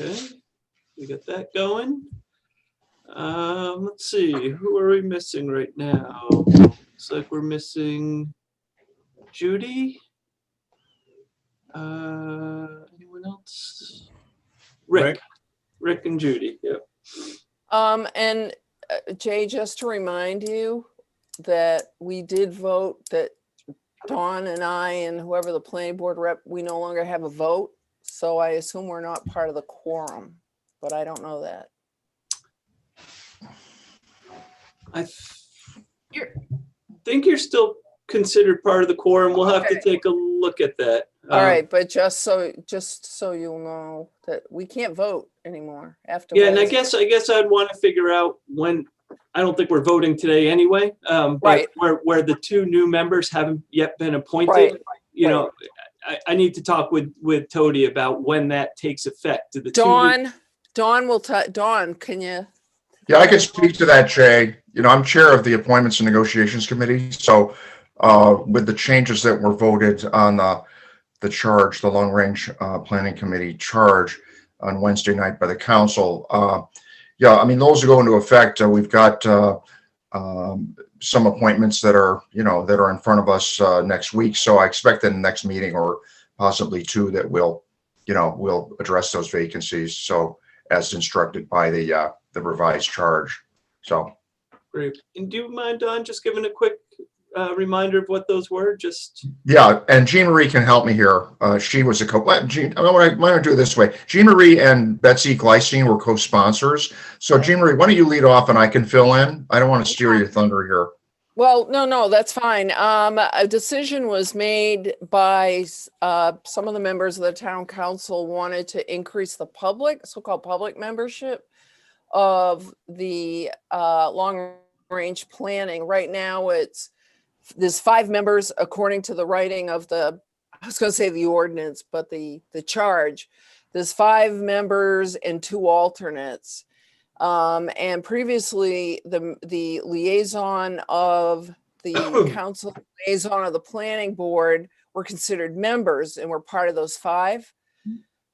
Okay, we got that going. Let's see, who are we missing right now? Looks like we're missing Judy. Anyone else? Rick and Judy. Yep. And Jay, just to remind you that we did vote that Dawn and I and whoever the planning board rep, we no longer have a vote. So I assume we're not part of the quorum, but I don't know that. I think you're still considered part of the quorum. We'll have to take a look at that. All right, but just so you'll know that we can't vote anymore after. Yeah, and I guess I'd want to figure out when. I don't think we're voting today anyway. But right. Where the two new members haven't yet been appointed. Right. You know, I need to talk with Tody about when that takes effect. Dawn, can you? Yeah, I can speak to that, Jay. You know, I'm chair of the Appointments and Negotiations Committee. So with the changes that were voted on the charge, the Long Range Planning Committee charge on Wednesday night by the council, yeah, I mean, those are going into effect. We've got some appointments that are in front of us next week. So I expect in the next meeting or possibly two that we'll address those vacancies. So as instructed by the revised charge. So great. And do you mind, Don, just giving a quick reminder of what those were? Just yeah, and Jean Marie can help me here. She was a why don't I do it this way? Jean Marie and Betsy Gleising were co-sponsors. So Jean Marie, why don't you lead off and I can fill in? I don't want to steer your thunder here. Well, no, that's fine. A decision was made by some of the members of the town council wanted to increase the so-called public membership of the long range planning. Right now there's 5 members according to the writing of I was going to say the ordinance, but the charge. There's 5 members and 2 alternates. And previously the liaison of the council, liaison of the planning board were considered members and were part of those 5.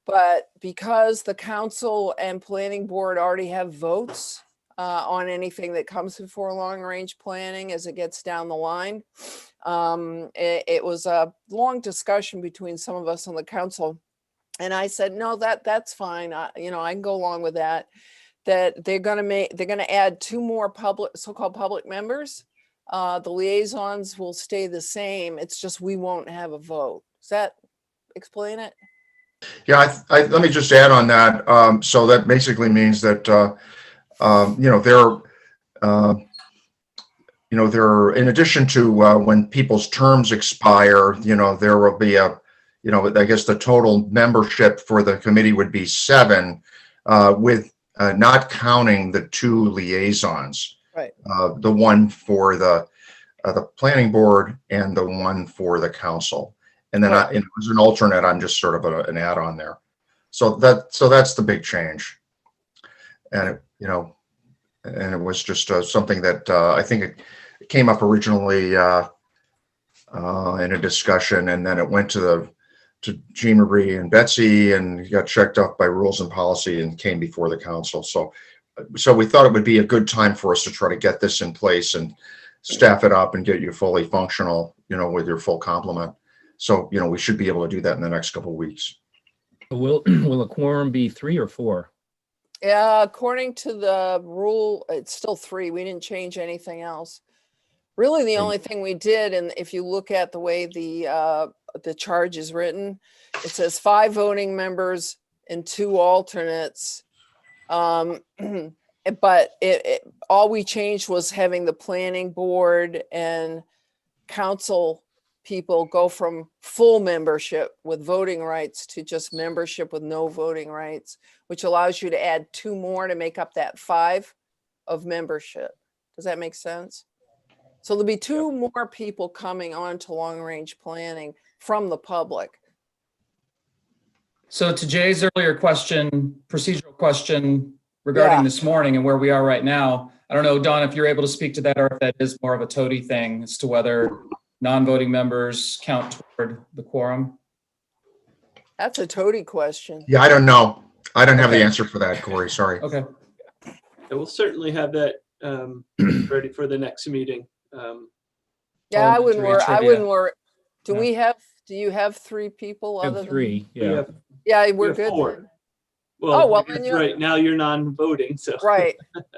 But because the council and planning board already have votes on anything that comes before long range planning as it gets down the line, it was a long discussion between some of us on the council. And I said, no, that's fine. I can go along with that. That they're going to add 2 more so-called public members. The liaisons will stay the same. It's just we won't have a vote. Does that explain it? Yeah, let me just add on that. So that basically means that they're in addition to when people's terms expire, there will be I guess the total membership for the committee would be 7, with not counting the 2 liaisons, right? The one for the planning board and the one for the council. And then right. As an alternate, I'm just sort of an add-on there. So that's the big change. And and it was just something that I think it came up originally in a discussion, and then it went to Jean Marie and Betsy and got checked off by rules and policy and came before the council. So we thought it would be a good time for us to try to get this in place and staff it up and get you fully functional, with your full complement. So, we should be able to do that in the next couple of weeks. Will a quorum be 3 or 4? Yeah, according to the rule, it's still 3. We didn't change anything else. Really, the only thing we did, and if you look at the way the charge is written, it says 5 voting members and 2 alternates. But all we changed was having the planning board and council people go from full membership with voting rights to just membership with no voting rights, which allows you to add 2 more to make up that 5 of membership. Does that make sense? So there'll be 2 more people coming on to long range planning from the public. So to Jay's earlier question, procedural question regarding this morning and where we are right now, I don't know, Don, if you're able to speak to that, or if that is more of a Tody thing as to whether non-voting members count toward the quorum. That's a Tody question. Yeah, I don't know. I don't have the Okay. answer for that, Corey, sorry. Okay. I will certainly have that ready for the next meeting. Yeah, I wouldn't Parliamentary worry. I trivia. wouldn't worry. Yeah. Do you have 3 people I other have than? 3, We yeah. have, Yeah, we we're have good 4. then. Well, well, because then you're- right now you're non-voting, so. Right.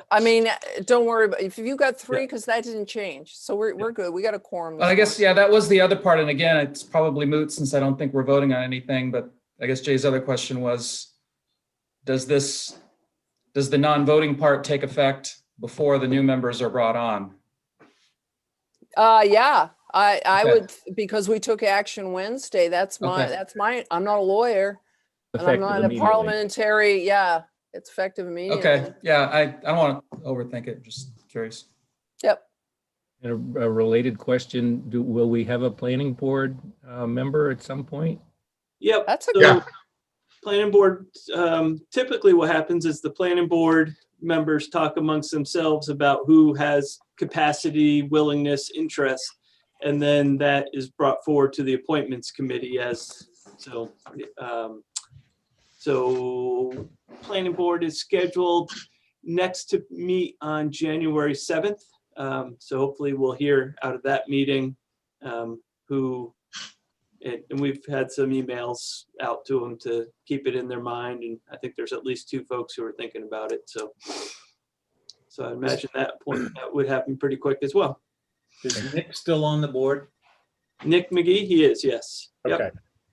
I mean, don't worry about if you got 3, Yeah. because that didn't change. So we're good. We got a quorum. But I this guess, yeah, that was the other part. And again, it's probably moot since I don't think we're voting on anything, but I guess Jay's other question was, does the non-voting part take effect before the new members are brought on? Yeah, I Okay. would, because we took action Wednesday. That's Okay. my, I'm not a lawyer and I'm Effective not a immediately. parliamentary. Yeah, it's effective immediately. Okay, yeah, I don't want to overthink it, just curious. Yep. And a related question, will we have a planning board member at some point? Yep. That's a so Yeah. Planning board, typically what happens is the planning board members talk amongst themselves about who has capacity, willingness, interest, and then that is brought forward to the appointments committee as, so planning board is scheduled next to meet on January 7th. So hopefully we'll hear out of that meeting and we've had some emails out to them to keep it in their mind. And I think there's at least 2 folks who are thinking about it. So I imagine that would happen pretty quick as well. Is Nick still on the board? Nick McGee, he is, yes. Yep. Okay.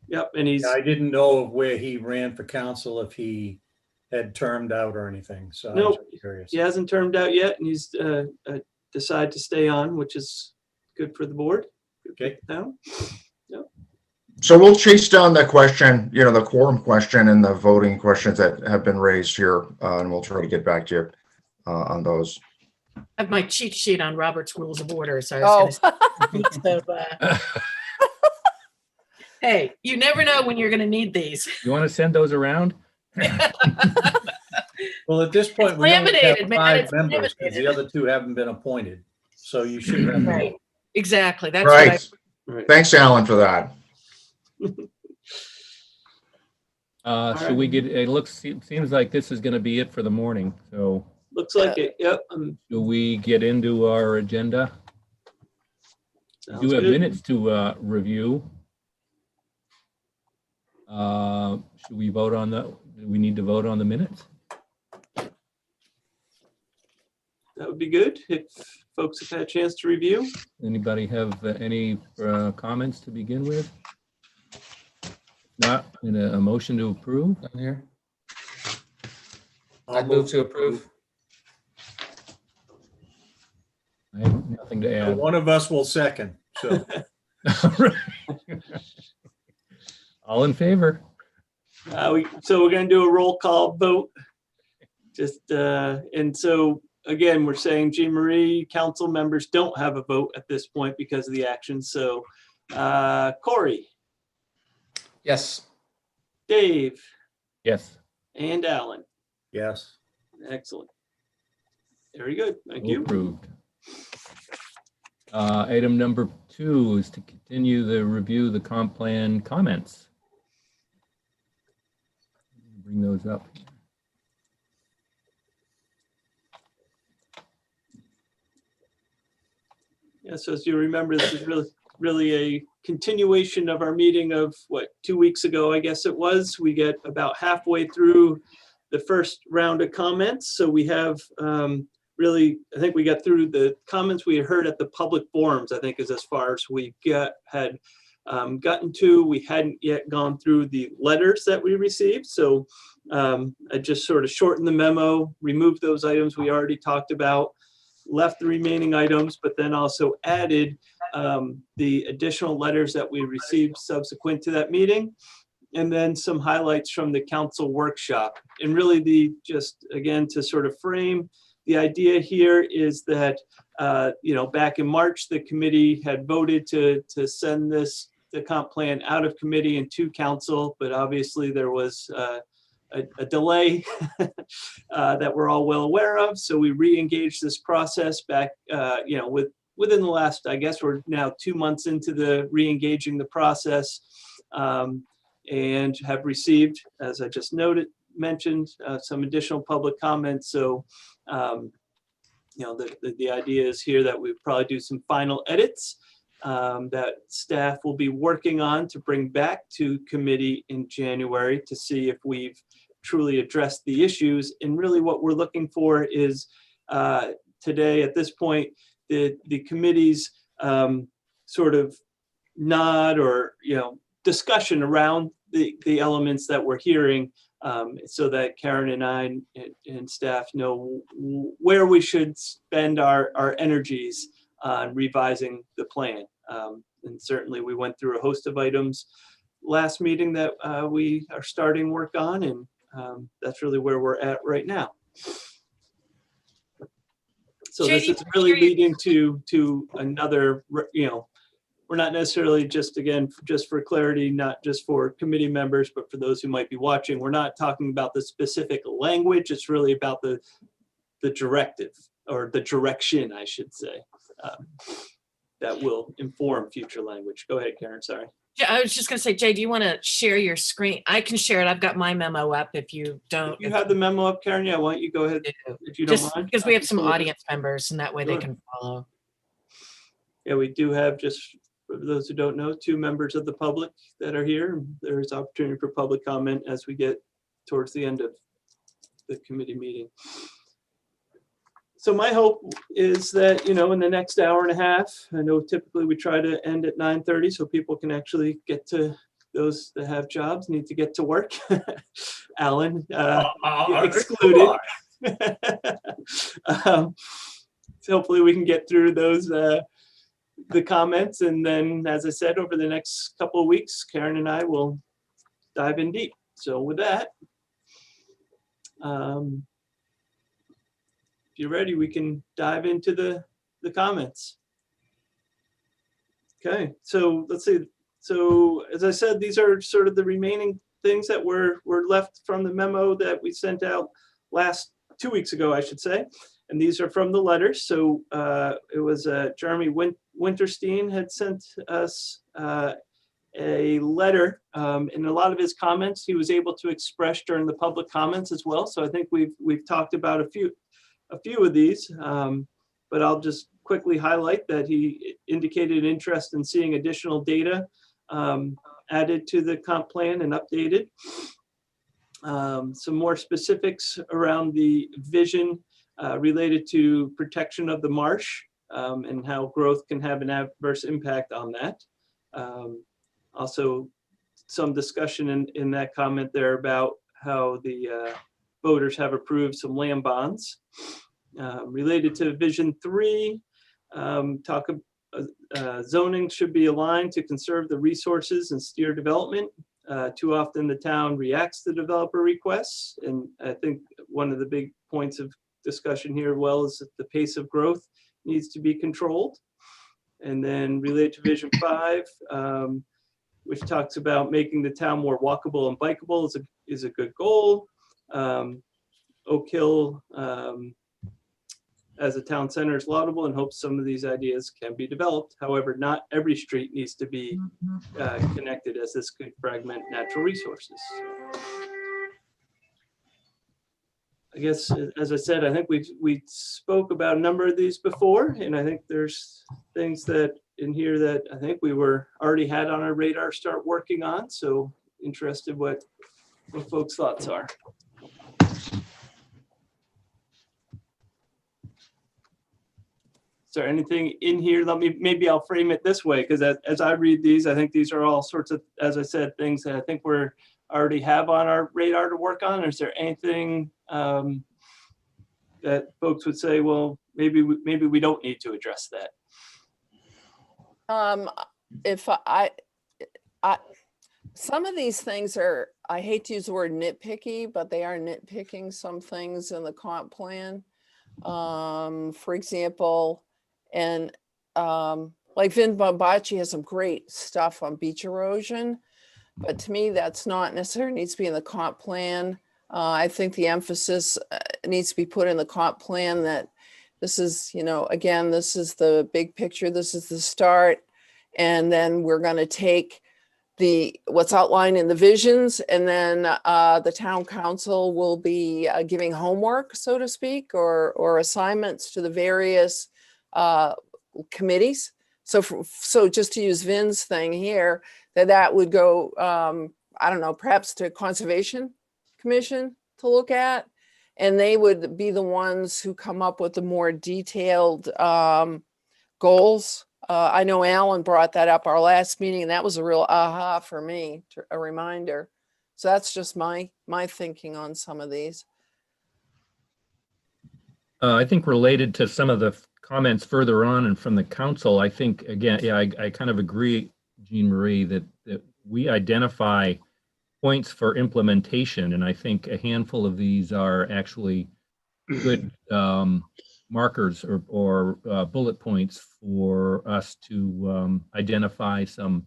Yep. And he's, I didn't know of where he ran for council, if he had termed out or anything, so I was Nope. just curious. he hasn't termed out yet and he's decided to stay on, which is good for the board. Good for Okay. the town. So we'll chase down the question, the quorum question and the voting questions that have been raised here, and we'll try to get back to you on those. I have my cheat sheet on Robert's Rules of Order, so I Oh, was going to hey, you never know when you're going to need these. You want to send those around? Well, at this point, It's we only have laminated, man, 5 it's members, because the laminated. other 2 haven't been appointed, so you should have. Right. Exactly. That's what I, Right. Right. Thanks, Alan, for that. Should we get, seems like this is going to be it for the morning. So Looks like it. Yep. do we get into our agenda? We Sounds do have good. minutes to review. Should we vote on do we need to vote on the minutes? That would be good if folks have had a chance to review. Anybody have any comments to begin with? Not in a motion to approve? Down here, I'll I'd move to approve. I have nothing to add. One of us will second, so. All in favor? So we're going to do a roll call vote. And so again, we're saying Jean Marie, council members don't have a vote at this point because of the action. So Corey, Yes. Dave, Yes. and Alan. Yes. Excellent. Very good. Thank So you. approved. Item number 2 is to continue the review of the comp plan comments. Bring those up. Yeah, so as you remember, this is really a continuation of our meeting of 2 weeks ago, I guess it was. We get about halfway through the first round of comments. So we have I think we got through the comments we had heard at the public forums, I think is as far as we had gotten to. We hadn't yet gone through the letters that we received. So I just sort of shortened the memo, removed those items we already talked about, left the remaining items, but then also added the additional letters that we received subsequent to that meeting, and then some highlights from the council workshop. And really just again, to sort of frame, the idea here is that, back in March, the committee had voted to send the comp plan out of committee and to council, but obviously there was a delay that we're all well aware of. So we re-engaged this process back, within the last, I guess we're now 2 months into the re-engaging the process, and have received, as I just mentioned, some additional public comments. So, the idea is here that we probably do some final edits that staff will be working on to bring back to committee in January to see if we've truly addressed the issues. And really what we're looking for is today at this point, the committee's sort of nod or, discussion around the elements that we're hearing so that Karen and I and staff know where we should spend our energies on revising the plan. And certainly we went through a host of items last meeting that we are starting work on, and that's really where we're at right now. So this is really leading to another, we're not necessarily just for clarity, not just for committee members, but for those who might be watching, we're not talking about the specific language. It's really about the directive, or the direction, I should say, that will inform future language. Go ahead, Karen, sorry. Yeah, I was just gonna say, Jay, do you want to share your screen? I can share it. I've got my memo up if you don't. If you have the memo up, Karen, yeah, why don't you go ahead if you don't Just mind? because we have some audience members and that way they Sure. can follow. Yeah, we do have, just for those who don't know, 2 members of the public that are here. There is opportunity for public comment as we get towards the end of the committee meeting. So my hope is that, in the next hour and a half, I know typically we try to end at 9:30 so people can actually get to, those that have jobs need to get to work. Alan, excluded. So hopefully we can get through those, the comments. And then, as I said, over the next couple of weeks, Karen and I will dive in deep. So with that, if you're ready, we can dive into the comments. Okay, so let's see. So as I said, these are sort of the remaining things that were left from the memo that we sent out 2 weeks ago, I should say. And these are from the letters. So it was Jeremy Winterstein had sent us a letter, and a lot of his comments he was able to express during the public comments as well. So I think we've talked about a few of these, but I'll just quickly highlight that he indicated interest in seeing additional data added to the comp plan and updated. Some more specifics around the vision related to protection of the marsh and how growth can have an adverse impact on that. Also, some discussion in that comment there about how the voters have approved some land bonds. Related to Vision 3, zoning should be aligned to conserve the resources and steer development. Too often the town reacts to developer requests, and I think one of the big points of discussion here is that the pace of growth needs to be controlled. And then related to Vision 5, which talks about making the town more walkable and bikeable is a good goal. Oak Hill as a town center is laudable and hopes some of these ideas can be developed. However, not every street needs to be connected, as this could fragment natural resources. I guess, as I said, I think we spoke about a number of these before, and I think there's things that in here that I think we already had on our radar start working on. So interested what folks' thoughts are. Is there anything in here? Maybe I'll frame it this way, because as I read these, I think these are all sorts of, as I said, things that I think we're already have on our radar to work on. Is there anything that folks would say, well, maybe we don't need to address that? If I some of these things are, I hate to use the word nitpicky, but they are nitpicking some things in the comp plan. For example, and like Vin Bombachi has some great stuff on beach erosion, but to me, that's not necessarily needs to be in the comp plan. I think the emphasis needs to be put in the comp plan that this is, again, this is the big picture, this is the start. And then we're going to take what's outlined in the visions, and then the town council will be giving homework, so to speak, or assignments to the various committees. So just to use Vin's thing here, that would go, I don't know, perhaps to Conservation Commission to look at, and they would be the ones who come up with the more detailed goals. I know Alan brought that up our last meeting, and that was a real aha for me, a reminder. So that's just my thinking on some of these. I think related to some of the comments further on and from the council, I think, again, yeah, I kind of agree, Jean Marie, that we identify points for implementation, and I think a handful of these are actually good markers or bullet points for us to identify some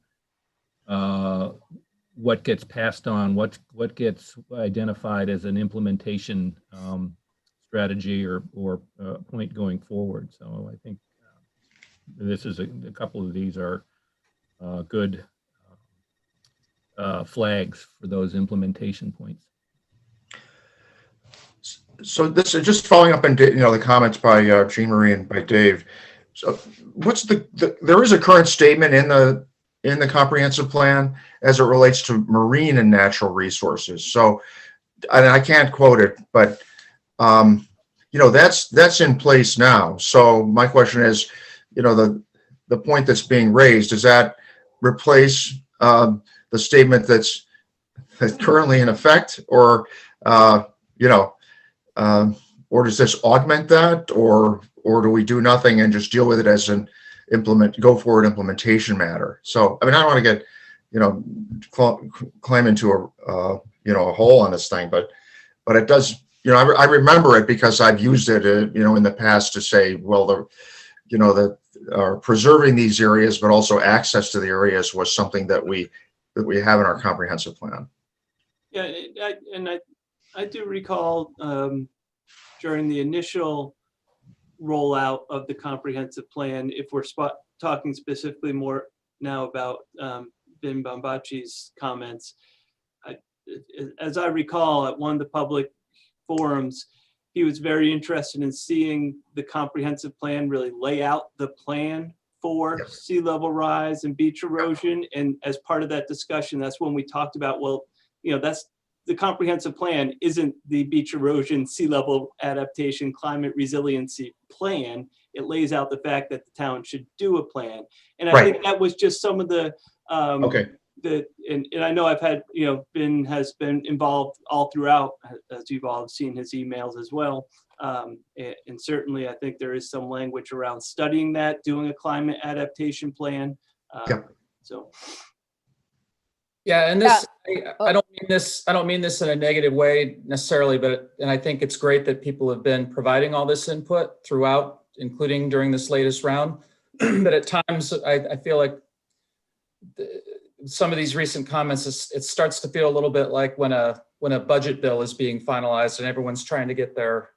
what gets passed on, what gets identified as an implementation strategy or point going forward. So I think this is a couple of these are good flags for those implementation points. So this is just following up on, the comments by Jean Marie and by Dave. So what's there is a current statement in the comprehensive plan as it relates to marine and natural resources. So, and I can't quote it, but that's in place now. So my question is, the point that's being raised, does that replace the statement that's currently in effect, or or does this augment that, or do we do nothing and just deal with it as an go forward implementation matter? So, I mean, I don't want to get, climb into a hole on this thing, but it does, I remember it because I've used it, in the past to say, well, preserving these areas, but also access to the areas was something that we have in our comprehensive plan. Yeah, I do recall during the initial rollout of the comprehensive plan, if we're talking specifically more now about Vin Bombaci's comments, as I recall, at one of the public forums, he was very interested in seeing the comprehensive plan really lay out the plan for sea level rise and beach erosion. And as part of that discussion, that's when we talked about, well, that's the comprehensive plan isn't the beach erosion, sea level adaptation, climate resiliency plan. It lays out the fact that the town should do a plan. And I think that was just some of the, and I know I've had, Ben has been involved all throughout, as you've all seen his emails as well. And certainly I think there is some language around studying that, doing a climate adaptation plan. So. Yeah, and this, I don't mean this in a negative way necessarily, and I think it's great that people have been providing all this input throughout, including during this latest round. But at times, I feel like some of these recent comments, it starts to feel a little bit like when a budget bill is being finalized and everyone's trying to get their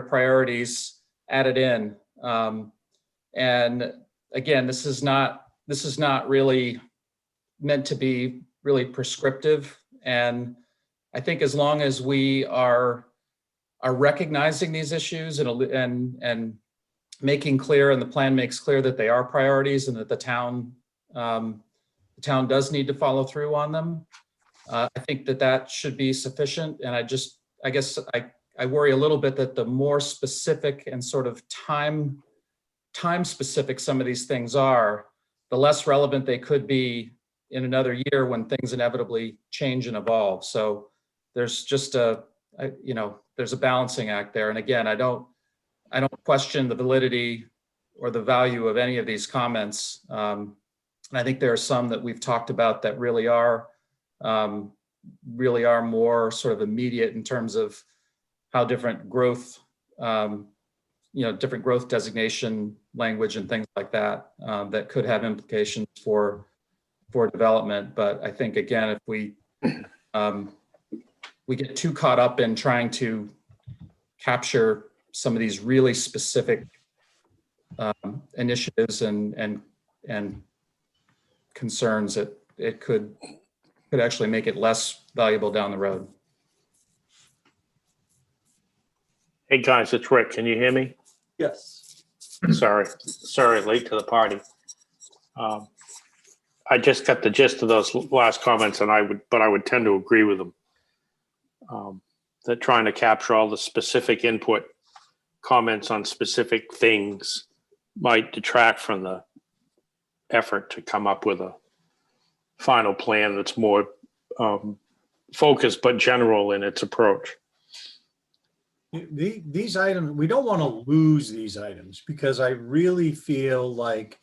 priorities added in. And again, this is not really meant to be really prescriptive. And I think as long as we are recognizing these issues and making clear, and the plan makes clear that they are priorities and that the town does need to follow through on them, I think that should be sufficient. And I guess I worry a little bit that the more specific and sort of time specific some of these things are, the less relevant they could be in another year when things inevitably change and evolve. So there's just there's a balancing act there. And again, I don't question the validity or the value of any of these comments. And I think there are some that we've talked about that really are more sort of immediate in terms of how different growth, different growth designation language and things like that, that could have implications for development. But I think, again, if we get too caught up in trying to capture some of these really specific initiatives and concerns that it could actually make it less valuable down the road. Hey guys, it's Rick. Can you hear me? Yes. Sorry, late to the party. I just got the gist of those last comments, and I would tend to agree with them. That trying to capture all the specific input comments on specific things might detract from the effort to come up with a final plan that's more focused but general in its approach. These items, we don't want to lose these items because I really feel like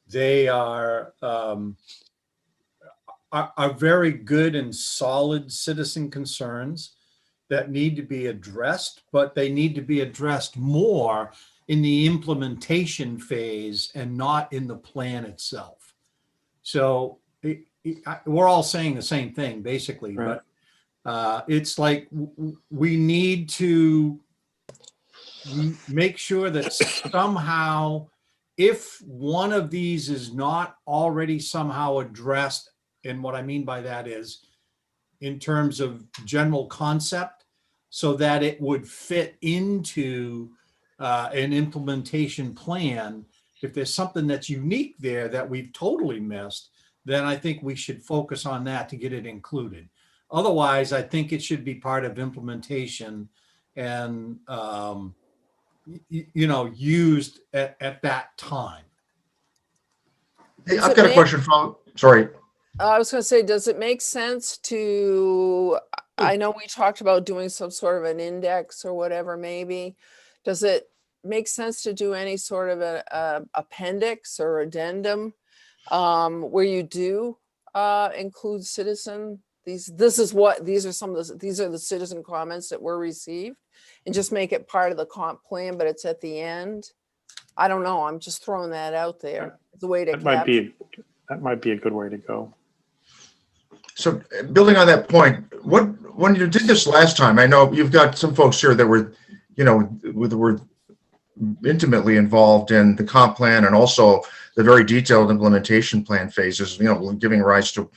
they are very good and solid citizen concerns that need to be addressed, but they need to be addressed more in the implementation phase and not in the plan itself. So we're all saying the same thing basically, Right. But it's like we need to make sure that somehow, if one of these is not already somehow addressed, and what I mean by that is in terms of general concept, so that it would fit into an implementation plan. If there's something that's unique there that we've totally missed, then I think we should focus on that to get it included. Otherwise, I think it should be part of implementation and, used at that time. Hey, I've got a question from, sorry. I was going to say, does it make sense to, I know we talked about doing some sort of an index or whatever, maybe. Does it make sense to do any sort of a appendix or addendum where you do include citizen? These are the citizen comments that were received, and just make it part of the comp plan, but it's at the end. I don't know. I'm just throwing that out there. It's a way to That might be a good way to go. So building on that point, when you did this last time, I know you've got some folks here that were, were intimately involved in the comp plan and also the very detailed implementation plan phases, giving rise to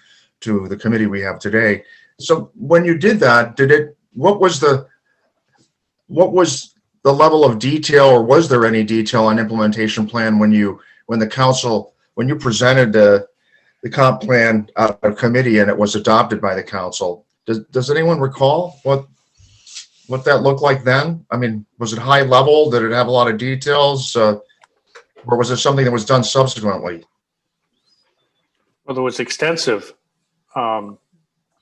the committee we have today. So when you did that, what was the level of detail, or was there any detail on implementation plan when you presented the comp plan out of committee and it was adopted by the council? Does anyone recall what that looked like then? I mean, was it high level? Did it have a lot of details? Or was it something that was done subsequently? Well, there was extensive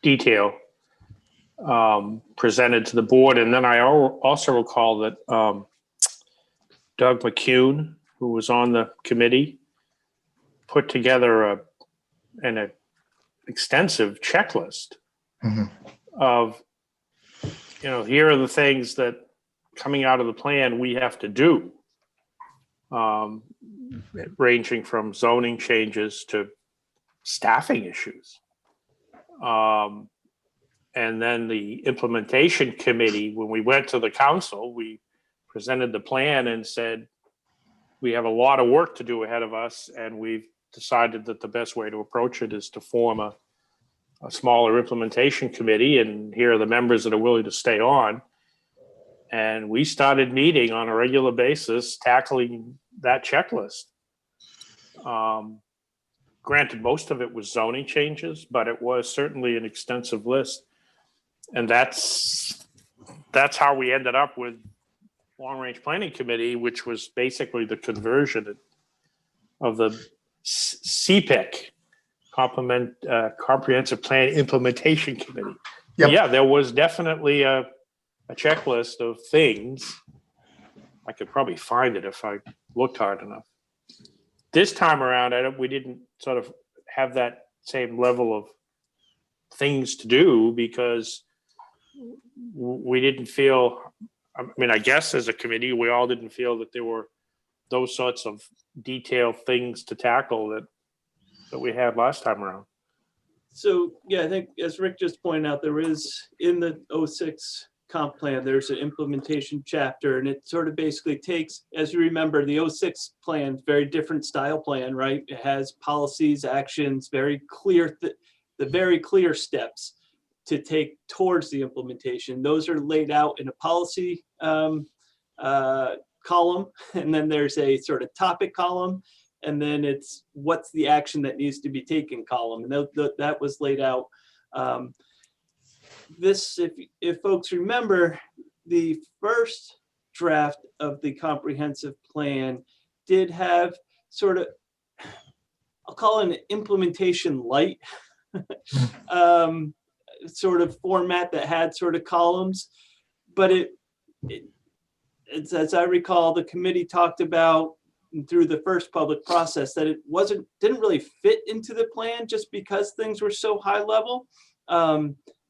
detail presented to the board. And then I also recall that Doug McCune, who was on the committee, put together an extensive checklist of, here are the things that coming out of the plan we have to do, ranging from zoning changes to staffing issues. And then the implementation committee, when we went to the council, we presented the plan and said, we have a lot of work to do ahead of us, and we've decided that the best way to approach it is to form a smaller implementation committee, and here are the members that are willing to stay on. And we started meeting on a regular basis, tackling that checklist. Granted, most of it was zoning changes, but it was certainly an extensive list. And that's how we ended up with Long Range Planning Committee, which was basically the conversion of the CPIC, Comprehensive Plan Implementation Committee. Yep. Yeah, there was definitely a checklist of things. I could probably find it if I looked hard enough. This time around, we didn't sort of have that same level of things to do because we didn't feel, I guess as a committee, we all didn't feel that there were those sorts of detailed things to tackle that we had last time around. So, yeah, I think as Rick just pointed out, there is in the 06 comp plan, there's an implementation chapter, and it sort of basically takes, as you remember, the 06 plan, very different style plan, right? It has policies, actions, very clear, the very clear steps to take towards the implementation. Those are laid out in a policy column, and then there's a sort of topic column, and then it's what's the action that needs to be taken column, and that was laid out. This, if folks remember, the first draft of the comprehensive plan did have sort of, I'll call it an implementation light sort of format that had sort of columns, but it's, as I recall, the committee talked about through the first public process that it didn't really fit into the plan just because things were so high level.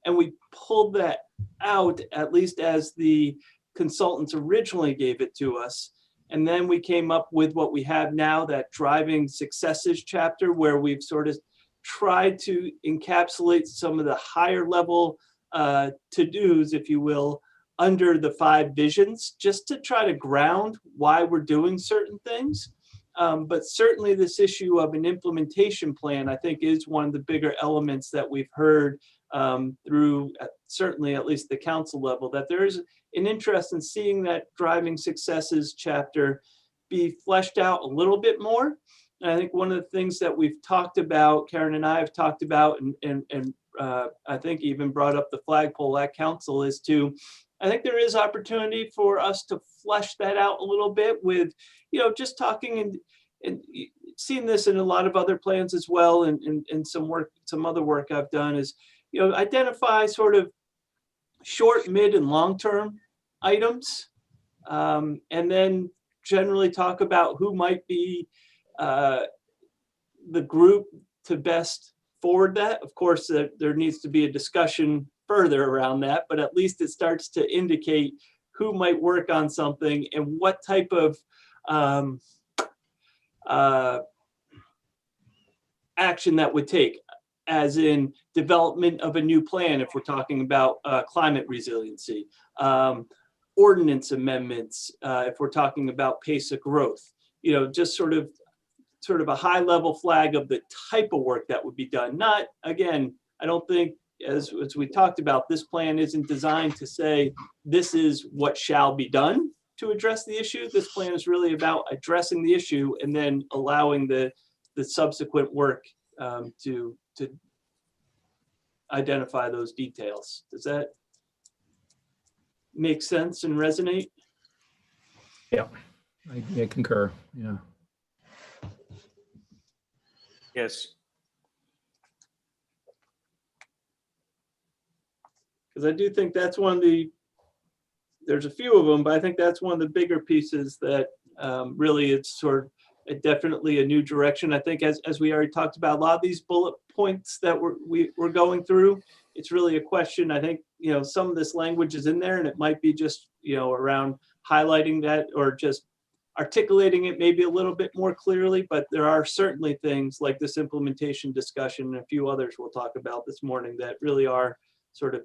And we pulled that out, at least as the consultants originally gave it to us. And then we came up with what we have now, that driving successes chapter, where we've sort of tried to encapsulate some of the higher level to-dos, if you will, under the 5 visions, just to try to ground why we're doing certain things. But certainly this issue of an implementation plan, I think, is one of the bigger elements that we've heard through certainly at least the council level, that there is an interest in seeing that driving successes chapter be fleshed out a little bit more. And I think one of the things that we've talked about, Karen and I have talked about, and I think even brought up the flagpole at council, is I think there is opportunity for us to flesh that out a little bit with, just talking and seeing this in a lot of other plans as well, and some other work I've done is, identify sort of short, mid, and long-term items, and then generally talk about who might be the group to best forward that. Of course, there needs to be a discussion further around that, but at least it starts to indicate who might work on something and what type of action that would take, as in development of a new plan, if we're talking about climate resiliency, ordinance amendments, if we're talking about pace of growth, just sort of a high level flag of the type of work that would be done. Not, again, I don't think, as we talked about, this plan isn't designed to say this is what shall be done to address the issue. This plan is really about addressing the issue and then allowing the subsequent work to identify those details. Does that make sense and resonate? Yeah, I concur. Yeah. Yes. Because I do think that's one of there's a few of them, but I think that's one of the bigger pieces that really it's sort of definitely a new direction. I think as we already talked about, a lot of these bullet points that we're going through, it's really a question. I think, some of this language is in there and it might be just, around highlighting that or just articulating it maybe a little bit more clearly, but there are certainly things like this implementation discussion and a few others we'll talk about this morning that really are sort of,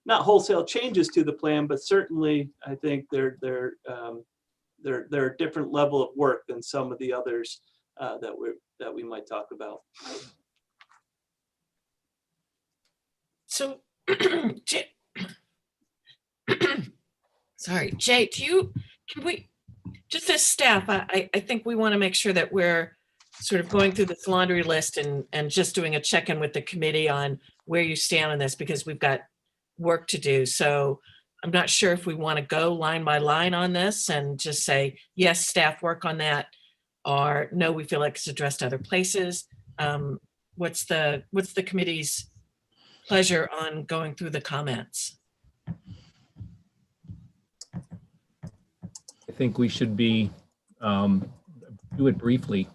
not wholesale changes to the plan, but certainly I think they're a different level of work than some of the others that we might talk about. So, sorry, Jay, can we, just as staff, I think we want to make sure that we're sort of going through this laundry list and just doing a check-in with the committee on where you stand on this, because we've got work to do. So I'm not sure if we want to go line by line on this and just say, yes, staff work on that, or no, we feel like it's addressed other places. What's the committee's pleasure on going through the comments? I think we should do it briefly.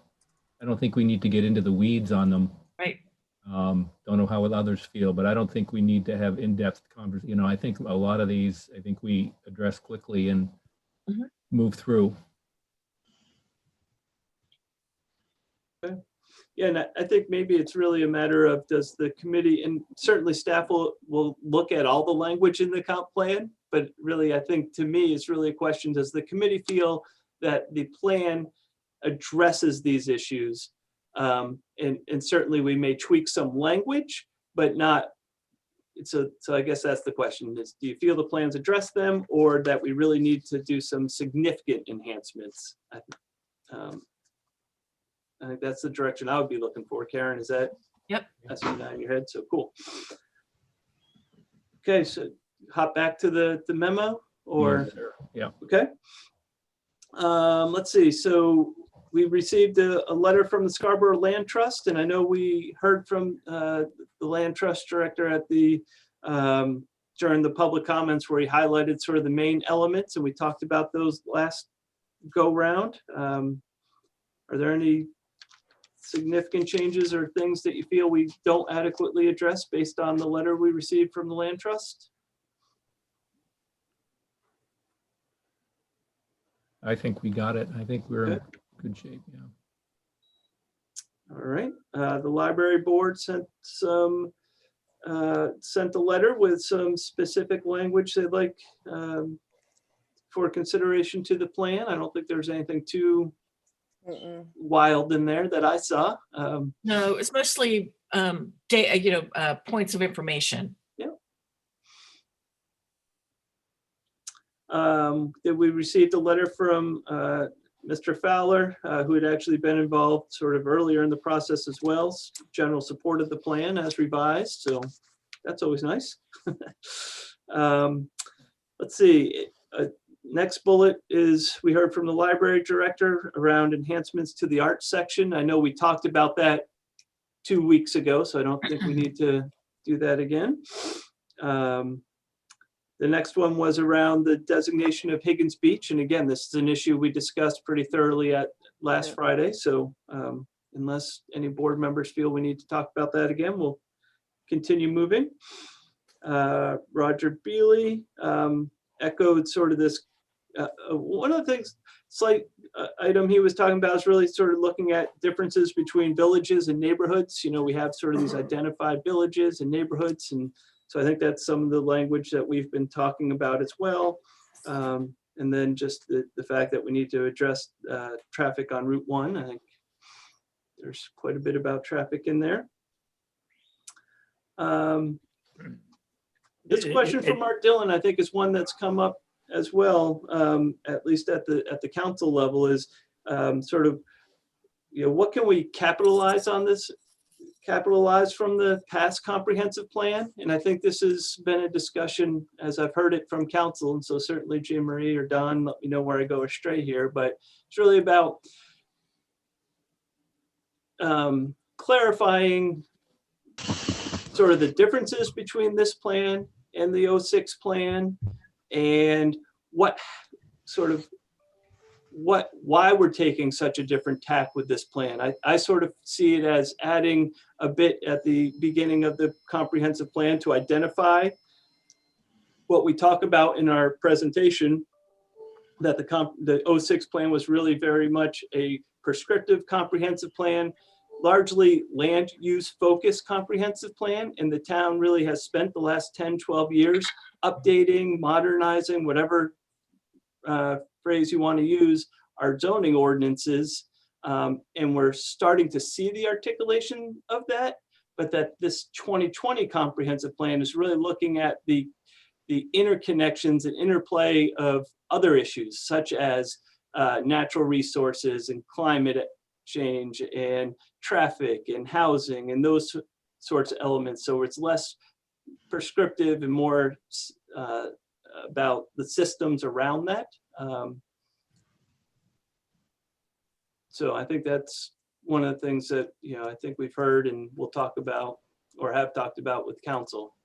I don't think we need to get into the weeds on them. Right. Don't know how others feel, but I don't think we need to have in-depth conversation. I think a lot of these, I think we address quickly and move through. Okay. Yeah, and I think maybe it's really a matter of, does the committee, and certainly staff will look at all the language in the comp plan, but really, I think to me, it's really a question, does the committee feel that the plan addresses these issues? And certainly we may tweak some language, but not, so I guess that's the question is, do you feel the plans address them, or that we really need to do some significant enhancements? I think that's the direction I would be looking for. Karen, is that? Yep. That's what in your head. So cool. Okay, so hop back to the memo, or Yes, sir. Yeah. okay. Let's see. So we received a letter from the Scarborough Land Trust, and I know we heard from the Land Trust director at the during the public comments where he highlighted sort of the main elements, and we talked about those last go round. Are there any significant changes or things that you feel we don't adequately address based on the letter we received from the Land Trust? I think we got it. I think we're in Good. good shape. Yeah. All right. The library board sent a letter with some specific language they'd like for consideration to the plan. I don't think there's anything too wild in there that I saw. No, it's mostly points of information. That we received a letter from Mr. Fowler, who had actually been involved sort of earlier in the process as well. General support of the plan as revised, so that's always nice. Let's see. Next bullet is we heard from the library director around enhancements to the arts section. I know we talked about that 2 weeks ago, so I don't think we need to do that again. The next one was around the designation of Higgins Beach. And again, this is an issue we discussed pretty thoroughly at last Friday. So unless any board members feel we need to talk about that again, we'll continue moving. Roger Beely echoed sort of this, one of the things, slight item he was talking about is really sort of looking at differences between villages and neighborhoods. You know, we have sort of these identified villages and neighborhoods, and so I think that's some of the language that we've been talking about as well. And then just the fact that we need to address traffic on Route 1. I think there's quite a bit about traffic in there. This question from Mark Dillon, I think, is one that's come up as well, at least at the council level, is sort of, you know, what can we capitalize on this? Capitalize from the past comprehensive plan. And I think this has been a discussion as I've heard it from council. And so certainly Jean Marie or Don, let me know where I go astray here, but it's really about clarifying sort of the differences between this plan and the 06 plan, and why we're taking such a different tack with this plan. I sort of see it as adding a bit at the beginning of the comprehensive plan to identify what we talk about in our presentation, that the 06 plan was really very much a prescriptive comprehensive plan, largely land use focused comprehensive plan. And the town really has spent the last 10, 12 years updating, modernizing, whatever phrase you want to use, our zoning ordinances. And we're starting to see the articulation of that, but that this 2020 comprehensive plan is really looking at the interconnections and interplay of other issues, such as natural resources and climate change and traffic and housing and those sorts of elements. So it's less prescriptive and more about the systems around that. So I think that's one of the things that, you know, I think we've heard and we'll talk about or have talked about with council.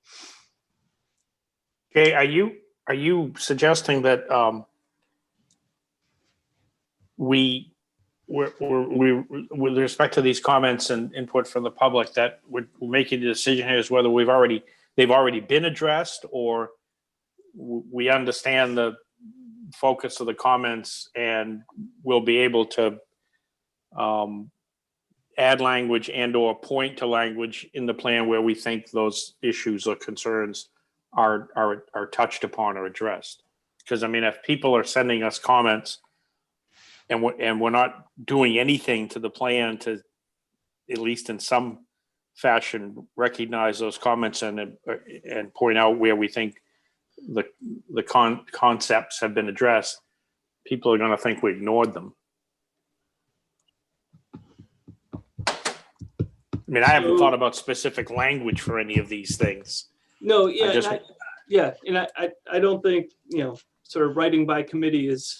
Okay, are you suggesting that we with respect to these comments and input from the public, that we're making the decision here is whether they've already been addressed, or we understand the focus of the comments and we'll be able to add language and or point to language in the plan where we think those issues or concerns are touched upon or addressed. Because I mean, if people are sending us comments and we're not doing anything to the plan to, at least in some fashion, recognize those comments and point out where we think the concepts have been addressed, people are going to think we ignored them. I mean, I haven't thought about specific language for any of these things. No, yeah, I don't think, sort of writing by committee is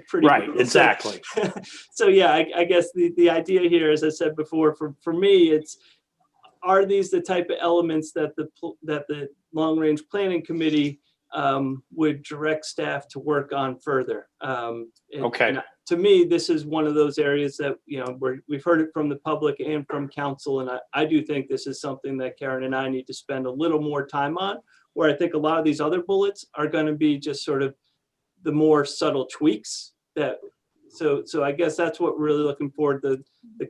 pretty Right, good. exactly. So yeah, I guess the idea here, as I said before, for me, are these the type of elements that the long range planning committee would direct staff to work on further? Okay. And to me, this is one of those areas that, we've heard it from the public and from council. And I do think this is something that Karen and I need to spend a little more time on, where I think a lot of these other bullets are going to be just sort of the more subtle tweaks so I guess that's what we're really looking for, the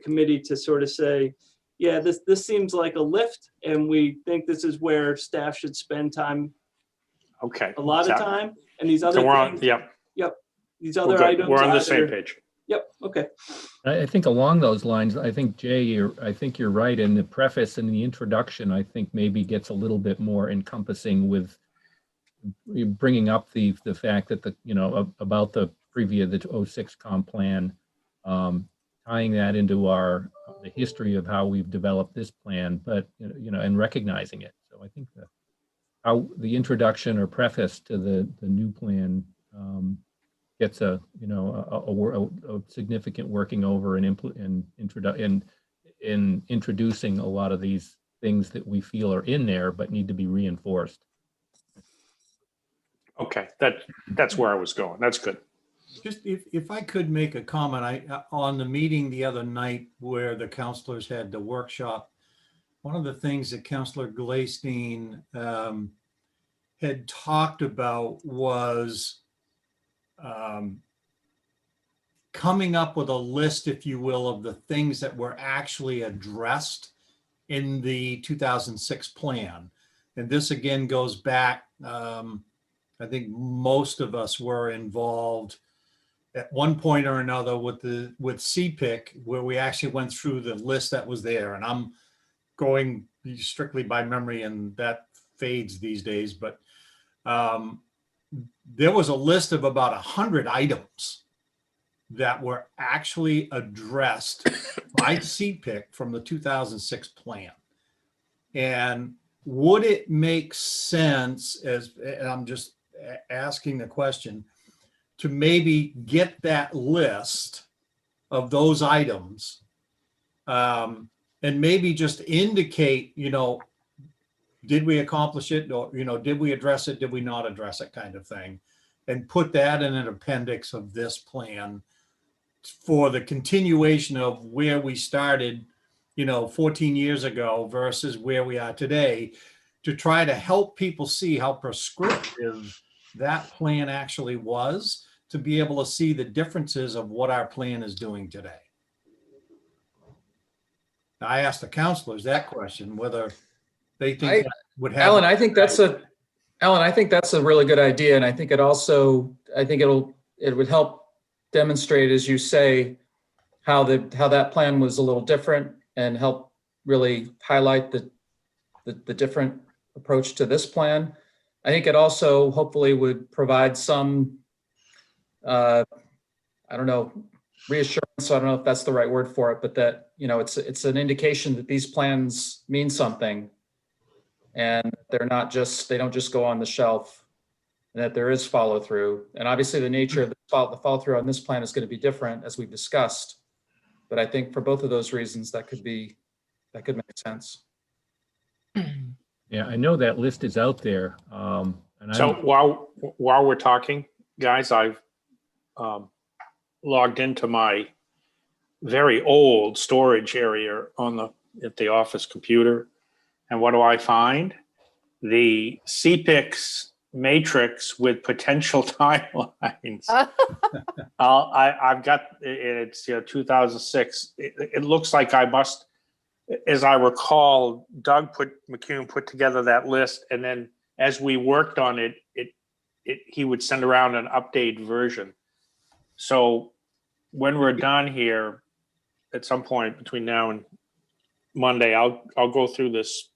committee to sort of say, yeah, this seems like a lift, and we think this is where staff should spend time. Okay. A lot of time, and these other So we're on, things. yep. These other Good. items. We're on the same page. Yep. Okay. I think along those lines, I think, Jay, I think you're right. In the preface and the introduction, I think maybe gets a little bit more encompassing with bringing up the fact that about the the 06 comp plan, tying that into the history of how we've developed this plan, but and recognizing it. So I think how the introduction or preface to the new plan gets a significant working over and introducing a lot of these things that we feel are in there but need to be reinforced. Okay, that's where I was going. That's good. Just if I could make a comment, on the meeting the other night where the counselors had the workshop, one of the things that Councillor Glaystein had talked about was coming up with a list, if you will, of the things that were actually addressed in the 2006 plan. And this again goes back, I think most of us were involved at one point or another with CPIC, where we actually went through the list that was there. And I'm going strictly by memory, and that fades these days. But there was a list of about 100 items that were actually addressed by CPIC from the 2006 plan. And would it make sense, and I'm just asking the question, to maybe get that list of those items and maybe just indicate, did we accomplish it, or, did we address it, did we not address it, kind of thing, and put that in an appendix of this plan for the continuation of where we started, 14 years ago versus where we are today, to try to help people see how prescriptive that plan actually was, to be able to see the differences of what our plan is doing today. I asked the counselors that question, whether they think that would have. Alan, I think that's a really good idea. And I think it would help demonstrate, as you say, how that plan was a little different, and help really highlight the different approach to this plan. I think it also hopefully would provide some, reassurance. I don't know if that's the right word for it, but that, it's an indication that these plans mean something, and they don't just go on the shelf, and that there is follow through. And obviously the nature of the follow through on this plan is going to be different, as we've discussed. But I think for both of those reasons, that could make sense. Yeah, I know that list is out there. So while we're talking, guys, I've logged into my very old storage area at the office computer, and what do I find? The CPIC's matrix with potential timelines. I've got, it's 2006. It looks like I must, as I recall, McCune put together that list, and then as we worked on it, he would send around an updated version. So when we're done here, at some point between now and Monday, I'll go through this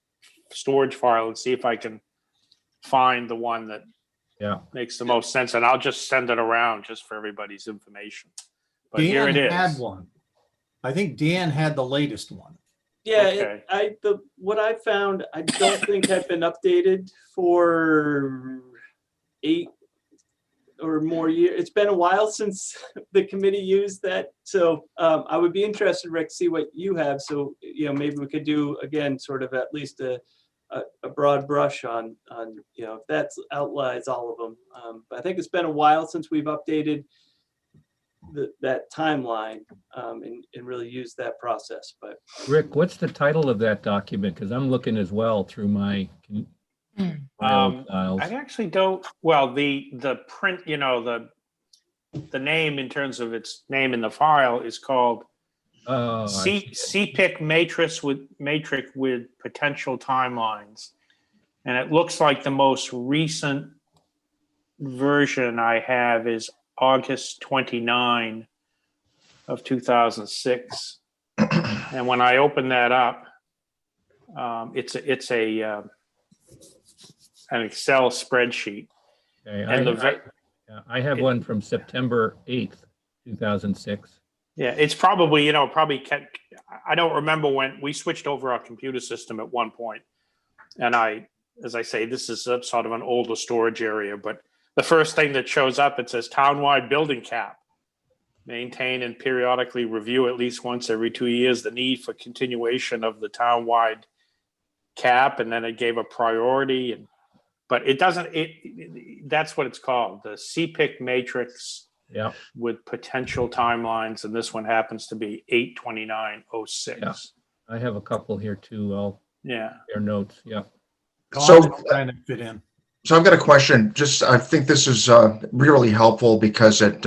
storage file and see if I can find the one that makes the most sense, and I'll just send it around just for everybody's information. But here it is. had one. I think Dan had the latest one. Yeah, Okay. what I found, I don't think had been updated for 8 or more years. It's been a while since the committee used that. So I would be interested, Rick, to see what you have. So, maybe we could do, again, sort of at least a broad brush on if that outlines all of them. But I think it's been a while since we've updated that timeline and really used that process. But Rick, what's the title of that document? Because I'm looking as well through my files. I actually don't. Well, the print, the name in terms of its name in the file is called CPIC matrix with potential timelines, and it looks like the most recent version I have is August 29 of 2006. And when I open that up, it's an Excel spreadsheet. Okay, And I have one from September 8th, 2006. Yeah, it's probably, I don't remember when we switched over our computer system at one point. And as I say, this is sort of an older storage area, but the first thing that shows up, it says townwide building cap. Maintain and periodically review at least once every 2 years the need for continuation of the townwide cap. And then it gave a priority. But it doesn't, that's what it's called, the CPIC matrix. Yeah. With potential timelines, and this one happens to be 8/29/06. Yeah. I have a couple here too. Their notes. Yeah. So trying to fit in. So I've got a question. I think this is really helpful because it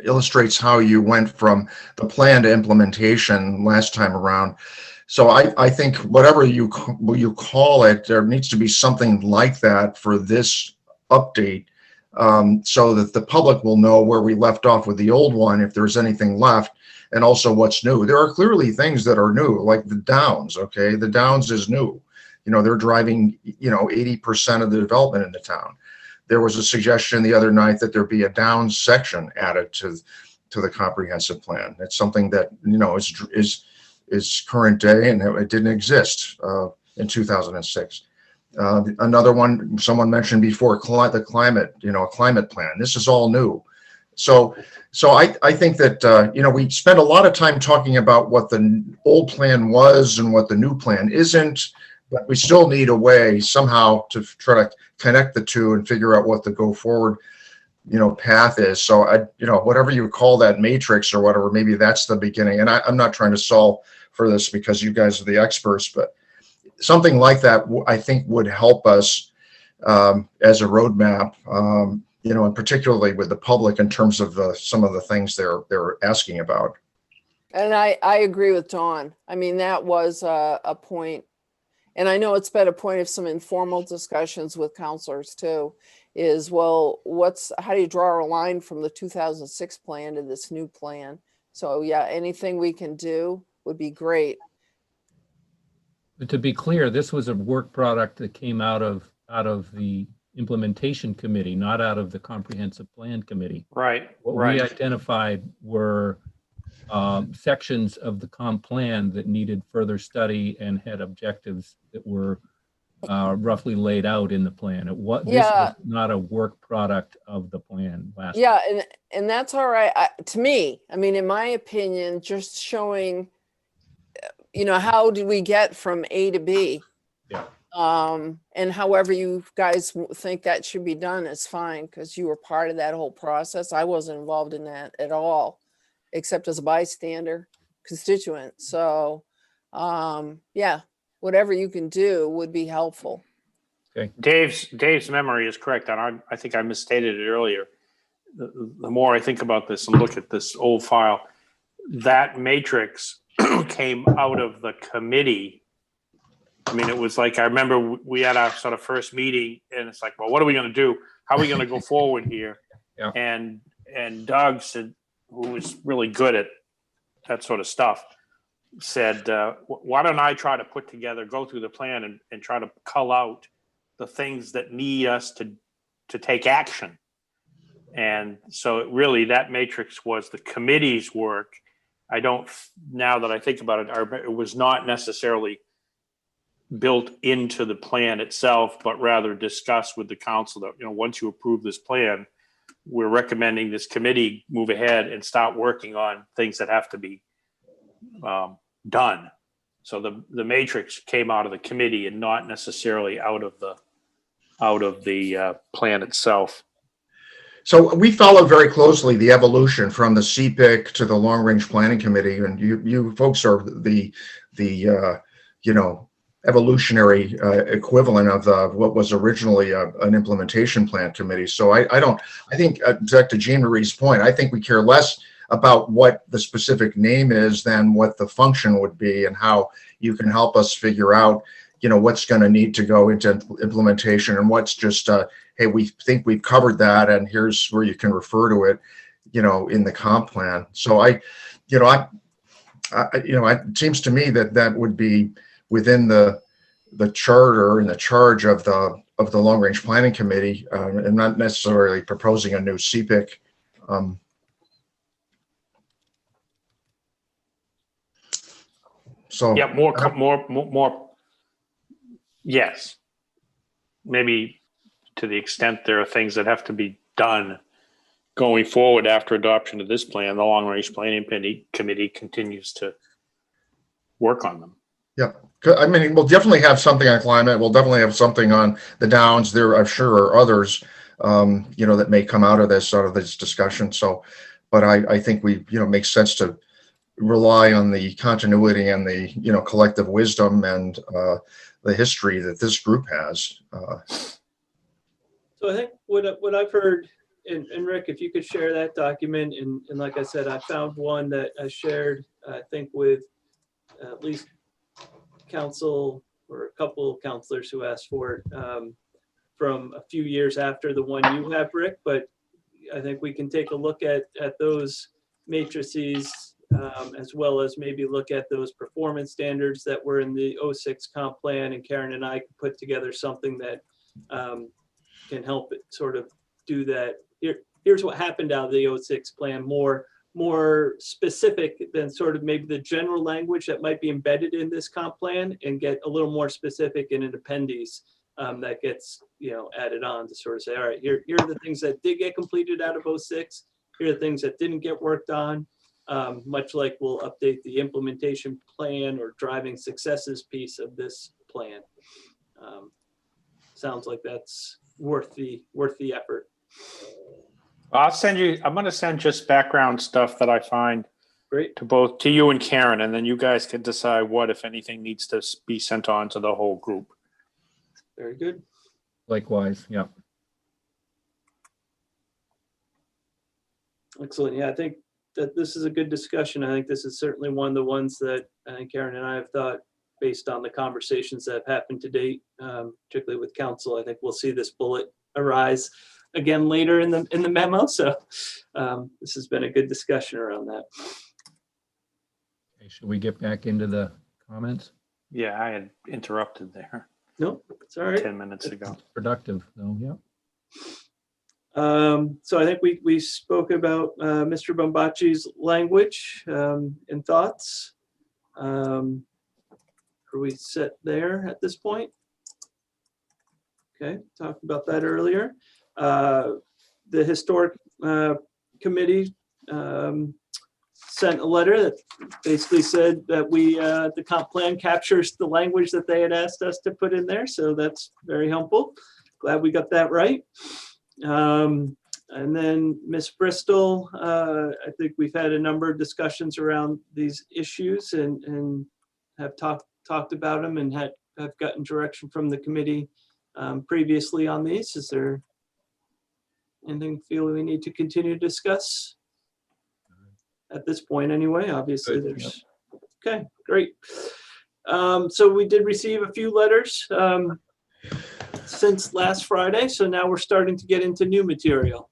illustrates how you went from the plan to implementation last time around. So I think whatever you call it, there needs to be something like that for this update, so that the public will know where we left off with the old one, if there's anything left, and also what's new. There are clearly things that are new, like the Downs. Okay, the Downs is new. They're driving 80% of the development in the town. There was a suggestion the other night that there be a Downs section added to the comprehensive plan. It's something that is current day, and it didn't exist in 2006. Another one someone mentioned before, the climate, a climate plan. This is all new. So I think that we spend a lot of time talking about what the old plan was and what the new plan isn't, but we still need a way somehow to try to connect the two and figure out what the go forward path is. So whatever you call that matrix or whatever, maybe that's the beginning. And I'm not trying to solve for this because you guys are the experts, but something like that I think would help us as a roadmap, and particularly with the public in terms of some of the things they're asking about. And I agree with Dawn. I mean, that was a point, and I know it's been a point of some informal discussions with counselors too, is, well, how do you draw a line from the 2006 plan to this new plan? So yeah, anything we can do would be great. But to be clear, this was a work product that came out of the implementation committee, not out of the comprehensive plan committee. Right. What we identified were sections of the comp plan that needed further study and had objectives that were roughly laid out in the plan. This was not a work product of the plan last Yeah, and that's all right. To me, I mean, in my opinion, just showing, how did we get from A to B? Yeah. And however you guys think that should be done is fine, because you were part of that whole process. I wasn't involved in that at all, except as a bystander constituent. So, yeah, whatever you can do would be helpful. Dave's memory is correct, and I think I misstated it earlier. The more I think about this and look at this old file, that matrix came out of the committee. I mean, it was like, I remember we had our sort of first meeting, and it's like, well, what are we going to do? How are we going to go forward here? Yeah. And Doug said, who was really good at that sort of stuff, said, why don't I try to go through the plan and try to cull out the things that need us to take action. And so really that matrix was the committee's work. Now that I think about it, it was not necessarily built into the plan itself, but rather discussed with the council that, once you approve this plan, we're recommending this committee move ahead and start working on things that have to be done. So the matrix came out of the committee and not necessarily out of the plan itself. So we followed very closely the evolution from the CPIC to the Long Range Planning Committee, and you folks are the evolutionary equivalent of what was originally an implementation plan committee. So I think back to Jean Marie's point, I think we care less about what the specific name is than what the function would be, and how you can help us figure out, what's going to need to go into implementation and what's just, hey, we think we've covered that, and here's where you can refer to it, in the comp plan. So it seems to me that would be within the charter and the charge of the Long Range Planning Committee, and not necessarily proposing a new CPIC. So yeah, more. Yes, maybe to the extent there are things that have to be done going forward after adoption of this plan, the Long Range Planning Committee continues to work on them. Yeah, I mean, we'll definitely have something on climate. We'll definitely have something on the downs. There, I'm sure, are others, that may come out of this discussion. So, but I think makes sense to rely on the continuity and the collective wisdom and the history that this group has. So I think what I've heard, and Rick, if you could share that document, and like I said, I found one that I shared, I think, with at least council or a couple of counselors who asked for it from a few years after the one you have, Rick. But I think we can take a look at those matrices, as well as maybe look at those performance standards that were in the 06 comp plan, and Karen and I can put together something that can help it sort of do that. Here's what happened out of the 06 plan, more specific than sort of maybe the general language that might be embedded in this comp plan, and get a little more specific in an appendix that gets added on to sort of say, all right, here are the things that did get completed out of 06. Here are the things that didn't get worked on. Much like we'll update the implementation plan or driving successes piece of this plan. Sounds like that's worth the effort. I'm going to send just background stuff that I find Great. to you and Karen, and then you guys can decide what, if anything, needs to be sent on to the whole group. Very good. Likewise, yeah. Excellent. Yeah, I think that this is a good discussion. I think this is certainly one of the ones that I think Karen and I have thought, based on the conversations that have happened to date, particularly with council. I think we'll see this bullet arise again later in the memo. So this has been a good discussion around that. Okay, should we get back into the comments? Yeah, I had interrupted there. Nope, it's all right. 10 minutes ago. Productive though, yeah. So I think we spoke about Mr. Bombachi's language and thoughts. Are we set there at this point? Okay, talked about that earlier. The historic committee sent a letter that basically said that the comp plan captures the language that they had asked us to put in there. So that's very helpful. Glad we got that right. And then Ms. Bristol, I think we've had a number of discussions around these issues and have talked about them and have gotten direction from the committee previously on these. Is there anything feel we need to continue to discuss? At this point anyway, obviously Good, there's, okay, great. So we did receive a few letters since last Friday, so now we're starting to get into new material.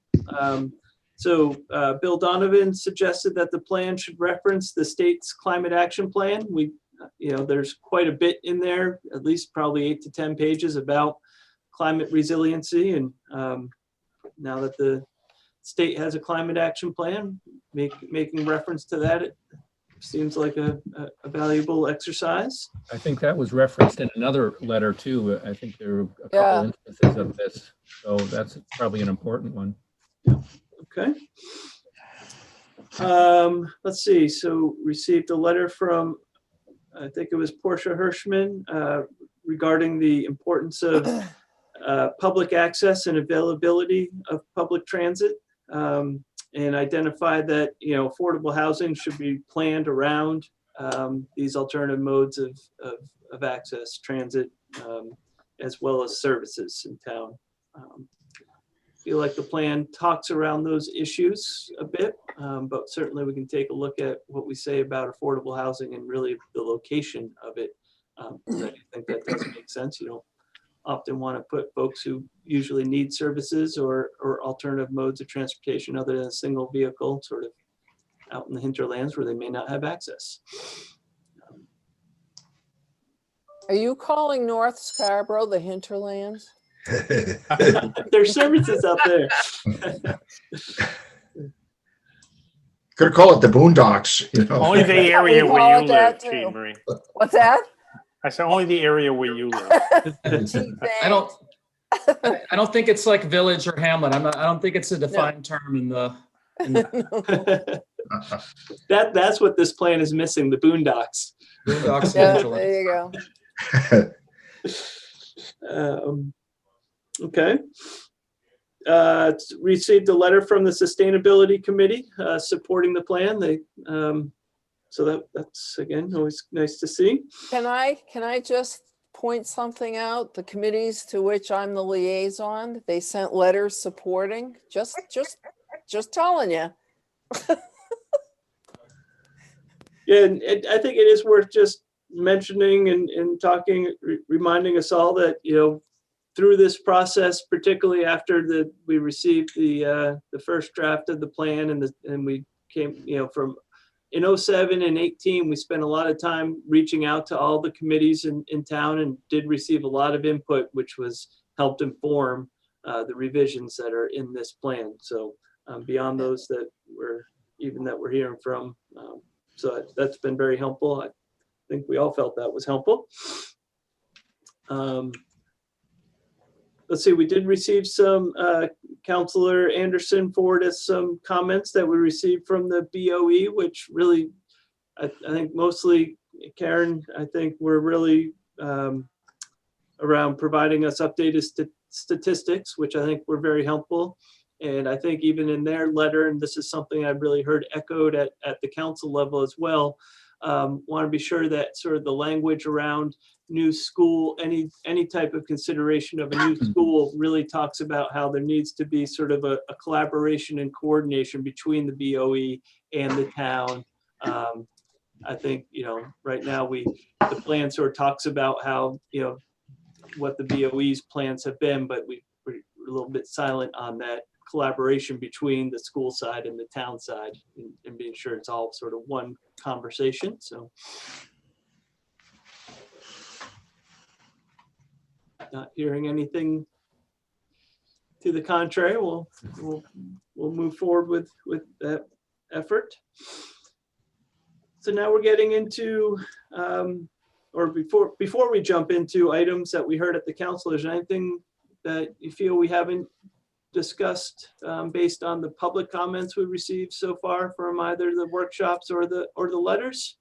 So Bill Donovan suggested that the plan should reference the state's climate action plan. There's quite a bit in there, at least probably 8 to 10 pages about climate resiliency. And now that the state has a climate action plan, making reference to that, it seems like a valuable exercise. I think that was referenced in another letter too. I think there were a Yeah. couple instances of this. So that's probably an important one. Okay. Let's see. So received a letter from, I think it was Portia Hirschman, regarding the importance of public access and availability of public transit, and identified that, affordable housing should be planned around these alternative modes of access, transit, as well as services in town. Feel like the plan talks around those issues a bit, but certainly we can take a look at what we say about affordable housing and really the location of it. I think that does make sense. You don't often want to put folks who usually need services or alternative modes of transportation other than a single vehicle sort of out in the hinterlands where they may not have access. Are you calling North Scarborough the hinterlands? There's services out there. Could call it the Boondocks. Only the We area call where it you that live, too. Jean Marie. What's that? I said only the area where you live. I don't think it's like village or hamlet. I don't think it's a defined term in the. That's what this plan is missing, the boondocks. Boondocks Yeah, Angela. there you go. Okay. Received a letter from the Sustainability Committee supporting the plan. So that's again always nice to see. Can I just point something out? The committees to which I'm the liaison, they sent letters supporting. Just telling you. Yeah, and I think it is worth just mentioning and talking, reminding us all that, through this process, particularly after we received the first draft of the plan and we came, from in 07 and 18, we spent a lot of time reaching out to all the committees in town and did receive a lot of input, which was helped inform the revisions that are in this plan. So beyond those that we're hearing from, so that's been very helpful. I think we all felt that was helpful. Let's see, we did receive some, Councilor Anderson forwarded us some comments that we received from the BOE, which really, I think mostly, Karen, I think we're really around providing us updated statistics, which I think were very helpful. And I think even in their letter, and this is something I've really heard echoed at the council level as well, want to be sure that sort of the language around new school, any type of consideration of a new school really talks about how there needs to be sort of a collaboration and coordination between the BOE and the town. I think, right now the plan sort of talks about how, what the BOE's plans have been, but we're a little bit silent on that collaboration between the school side and the town side and being sure it's all sort of one conversation. So not hearing anything to the contrary, we'll move forward with that effort. So now we're getting into, or before we jump into items that we heard at the council, is there anything that you feel we haven't discussed based on the public comments we received so far from either the workshops or the letters?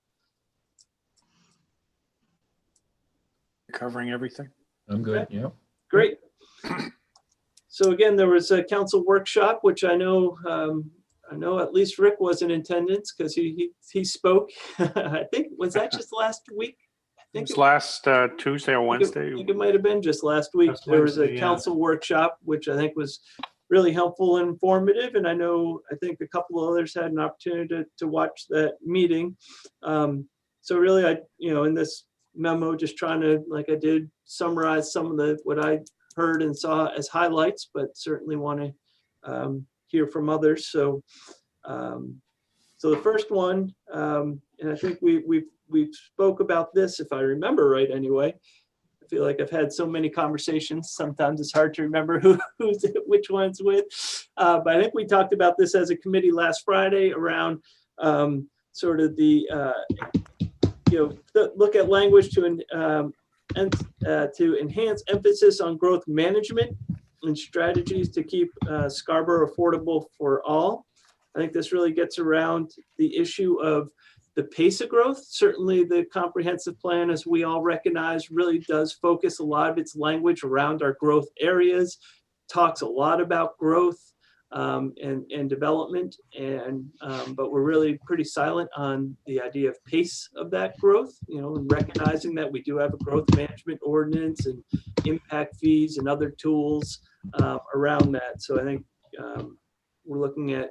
Covering everything. I'm good. Okay. Yeah. Great. So again, there was a council workshop, which I know at least Rick was in attendance because he spoke. I think, was that just last week? I think It was last Tuesday or I Wednesday. think it might have been just last week. Last There was a Wednesday, yeah. council workshop, which I think was really helpful and informative. And I think a couple of others had an opportunity to watch that meeting. So really, in this memo, just trying to, like I did, summarize some of what I heard and saw as highlights, but certainly want to hear from others. So the first one, and I think we spoke about this, if I remember right anyway. I feel like I've had so many conversations, sometimes it's hard to remember who's which one's with. But I think we talked about this as a committee last Friday around sort of the, look at language to enhance emphasis on growth management and strategies to keep Scarborough affordable for all. I think this really gets around the issue of the pace of growth. Certainly the comprehensive plan, as we all recognize, really does focus a lot of its language around our growth areas, talks a lot about growth and development, but we're really pretty silent on the idea of pace of that growth, and recognizing that we do have a growth management ordinance and impact fees and other tools around that. So I think we're looking at,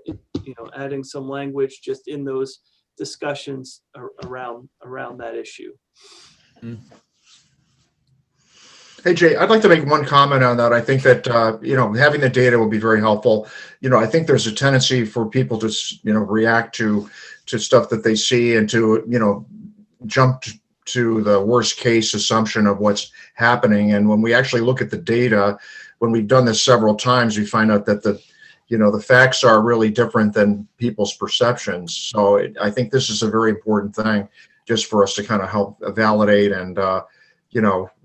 adding some language just in those discussions around that issue. Hey, Jay, I'd like to make one comment on that. I think that, having the data will be very helpful. I think there's a tendency for people to, react to stuff that they see and to, jump to the worst case assumption of what's happening. And when we actually look at the data, when we've done this several times, we find out that the facts are really different than people's perceptions. So I think this is a very important thing just for us to kind of help validate and,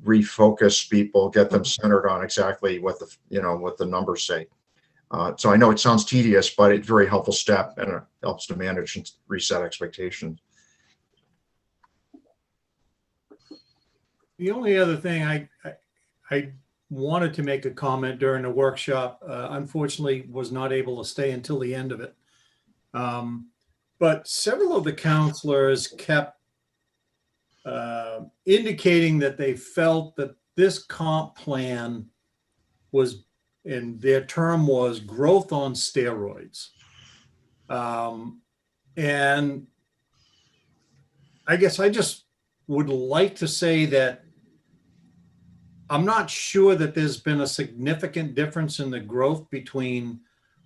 refocus people, get them centered on exactly what the numbers say. So I know it sounds tedious, but it's a very helpful step, and it helps to manage and reset expectations. The only other thing I wanted to make a comment during the workshop, unfortunately was not able to stay until the end of it. But several of the counselors kept indicating that they felt that this comp plan was, and their term was, growth on steroids. And I guess I just would like to say that I'm not sure that there's been a significant difference in the growth between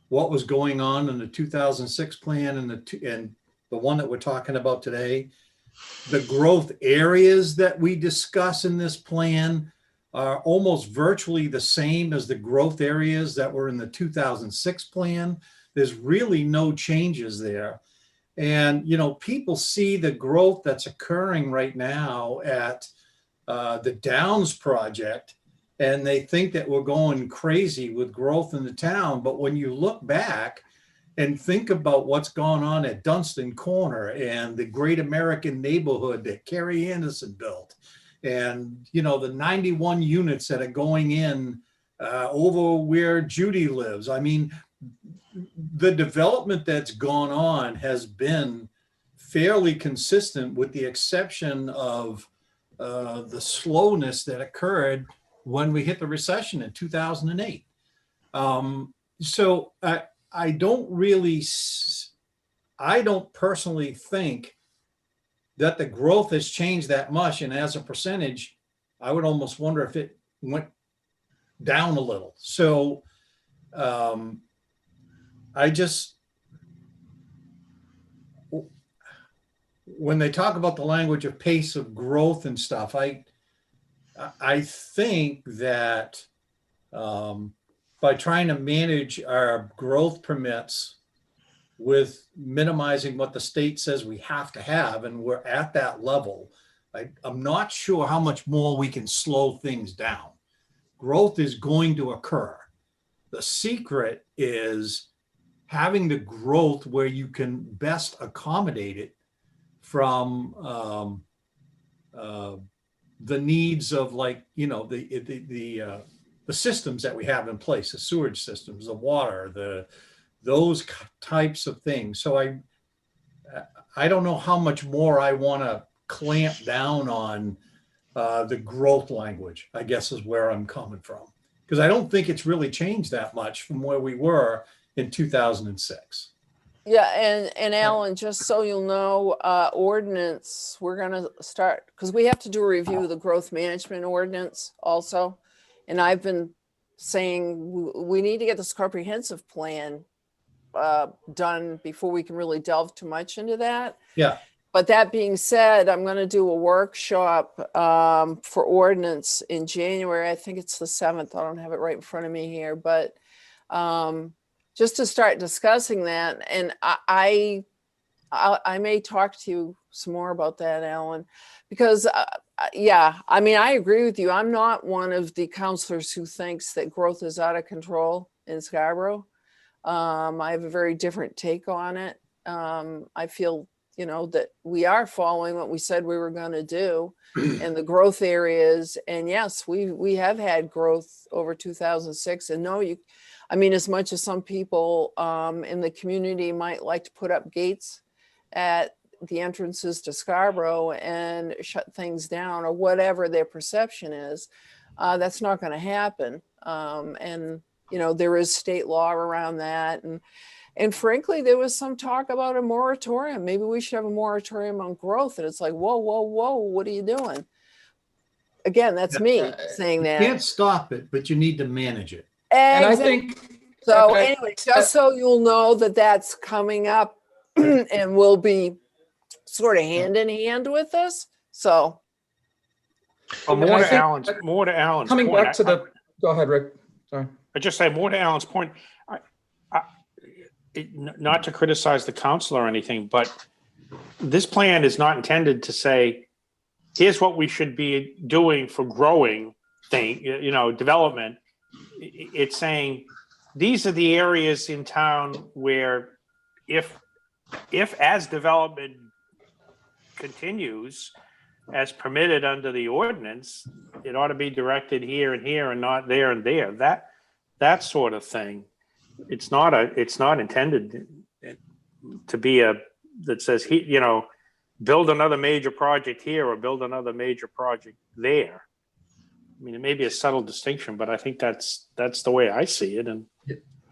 what was going on in the 2006 plan and the one that we're talking about today. The growth areas that we discuss in this plan are almost virtually the same as the growth areas that were in the 2006 plan. There's really no changes there. And, people see the growth that's occurring right now at the Downs project, and they think that we're going crazy with growth in the town. But when you look back and think about what's gone on at Dunstan Corner and the Great American Neighborhood that Carrie Anderson built, and, the 91 units that are going in over where Judy lives. I mean, the development that's gone on has been fairly consistent, with the exception of the slowness that occurred when we hit the recession in 2008. So I don't personally think that the growth has changed that much. And as a percentage, I would almost wonder if it went down a little. So when they talk about the language of pace of growth and stuff, I think that by trying to manage our growth permits with minimizing what the state says we have to have, and we're at that level, I'm not sure how much more we can slow things down. Growth is going to occur. The secret is having the growth where you can best accommodate it from the needs of, like, the systems that we have in place, the sewage systems, the water, those types of things. So I don't know how much more I want to clamp down on the growth language, I guess is where I'm coming from. Because I don't think it's really changed that much from where we were in 2006. Yeah, and Alan, just so you'll know, ordinance, we're gonna start, because we have to do a review of the growth management ordinance also. And I've been saying we need to get this comprehensive plan done before we can really delve too much into that. Yeah. But that being said, I'm gonna do a workshop for ordinance in January. I think it's the 7th. I don't have it right in front of me here, but just to start discussing that. And I may talk to you some more about that, Alan, because yeah, I mean, I agree with you. I'm not one of the counselors who thinks that growth is out of control in Scarborough. I have a very different take on it. I feel, you know, that we are following what we said we were going to do in the growth areas. And yes, we have had growth over 2006. And no, I mean, as much as some people in the community might like to put up gates at the entrances to Scarborough and shut things down or whatever their perception is, that's not going to happen. And, you know, there is state law around that. And frankly, there was some talk about a moratorium. Maybe we should have a moratorium on growth. And it's like, whoa, whoa, whoa, what are you doing? Again, that's me saying that. You can't stop it, but you need to manage it. And I Exactly. think, So anyway, just so you'll know that that's coming up and will be sort of hand in hand with this. So. Well, And I think- more to Alan's coming point, back to the, go ahead, Rick. Sorry. I just say more to Alan's point. Not to criticize the council or anything, but this plan is not intended to say, here's what we should be doing for growing development. It's saying these are the areas in town where if as development continues as permitted under the ordinance, it ought to be directed here and here and not there and there. That sort of thing. It's not intended to be that says build another major project here or build another major project there. I mean, it may be a subtle distinction, but I think that's the way I see it. And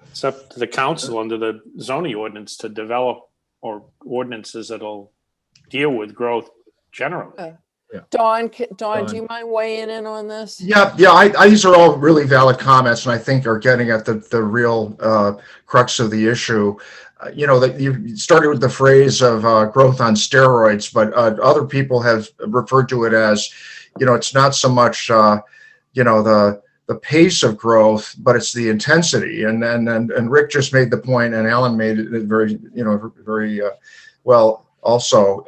it's up to the council under the zoning ordinance to develop or ordinances that'll deal with growth generally. Yeah. Don, do you mind weighing in on this? Yeah. These are all really valid comments, and I think are getting at the real crux of the issue. That you started with the phrase of growth on steroids, but other people have referred to it as, it's not so much, the pace of growth, but it's the intensity. And Rick just made the point, and Alan made it very, very well. Also,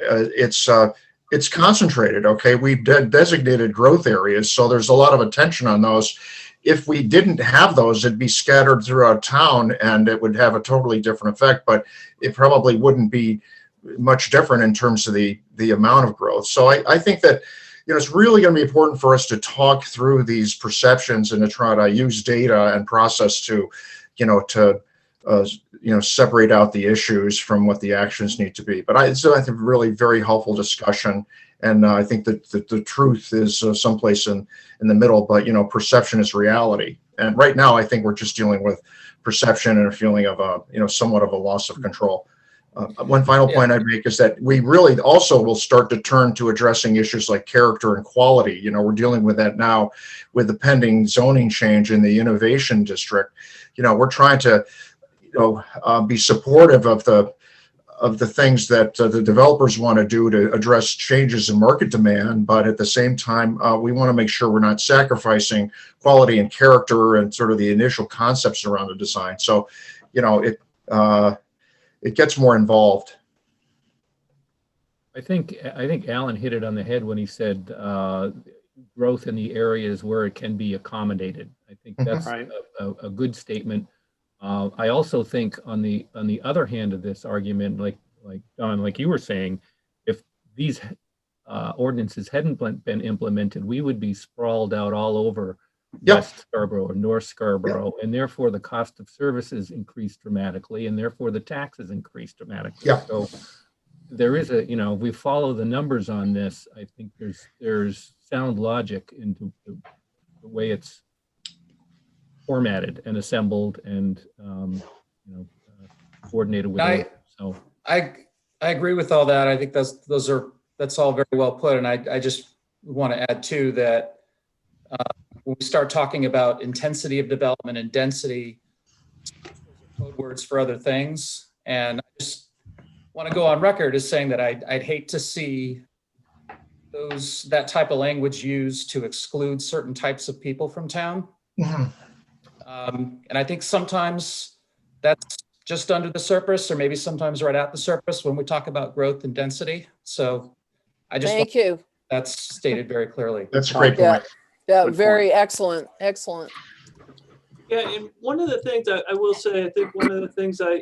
it's concentrated. Okay, we've designated growth areas, so there's a lot of attention on those. If we didn't have those, it'd be scattered throughout town, and it would have a totally different effect. But it probably wouldn't be much different in terms of the amount of growth. So I think that it's really going to be important for us to talk through these perceptions and to try to use data and process to separate out the issues from what the actions need to be. But I think really very helpful discussion. And I think that the truth is someplace in the middle, but, perception is reality. And right now, I think we're just dealing with perception and a feeling of somewhat of a loss of control. One final point I'd make is that we really also will start to turn to addressing issues like character and quality. We're dealing with that now with the pending zoning change in the innovation district. We're trying to be supportive of the things that the developers want to do to address changes in market demand, but at the same time, we want to make sure we're not sacrificing quality and character and sort of the initial concepts around the design. So, it gets more involved. I think Alan hit it on the head when he said growth in the areas where it can be accommodated. I think that's right. a good statement. I also think on the other hand of this argument, like Don, like you were saying, if these ordinances hadn't been implemented, we would be sprawled out all over West Scarborough or North Scarborough, and therefore the cost of services increased dramatically, and therefore the taxes increased dramatically. So there is if we follow the numbers on this, I think there's sound logic into the way it's formatted and assembled and, coordinated with. So I agree with all that. I think that's all very well put. And I just want to add too that when we start talking about intensity of development and density, those are code words for other things. And I just want to go on record as saying that I'd hate to see that type of language used to exclude certain types of people from town. Mhm. And I think sometimes that's just under the surface, or maybe sometimes right at the surface when we talk about growth and density. So I just Thank you. that's stated very clearly. That's a great Yeah. point. Yeah, Good very excellent. Excellent. Yeah, and one of the things I will say, I think one of the things I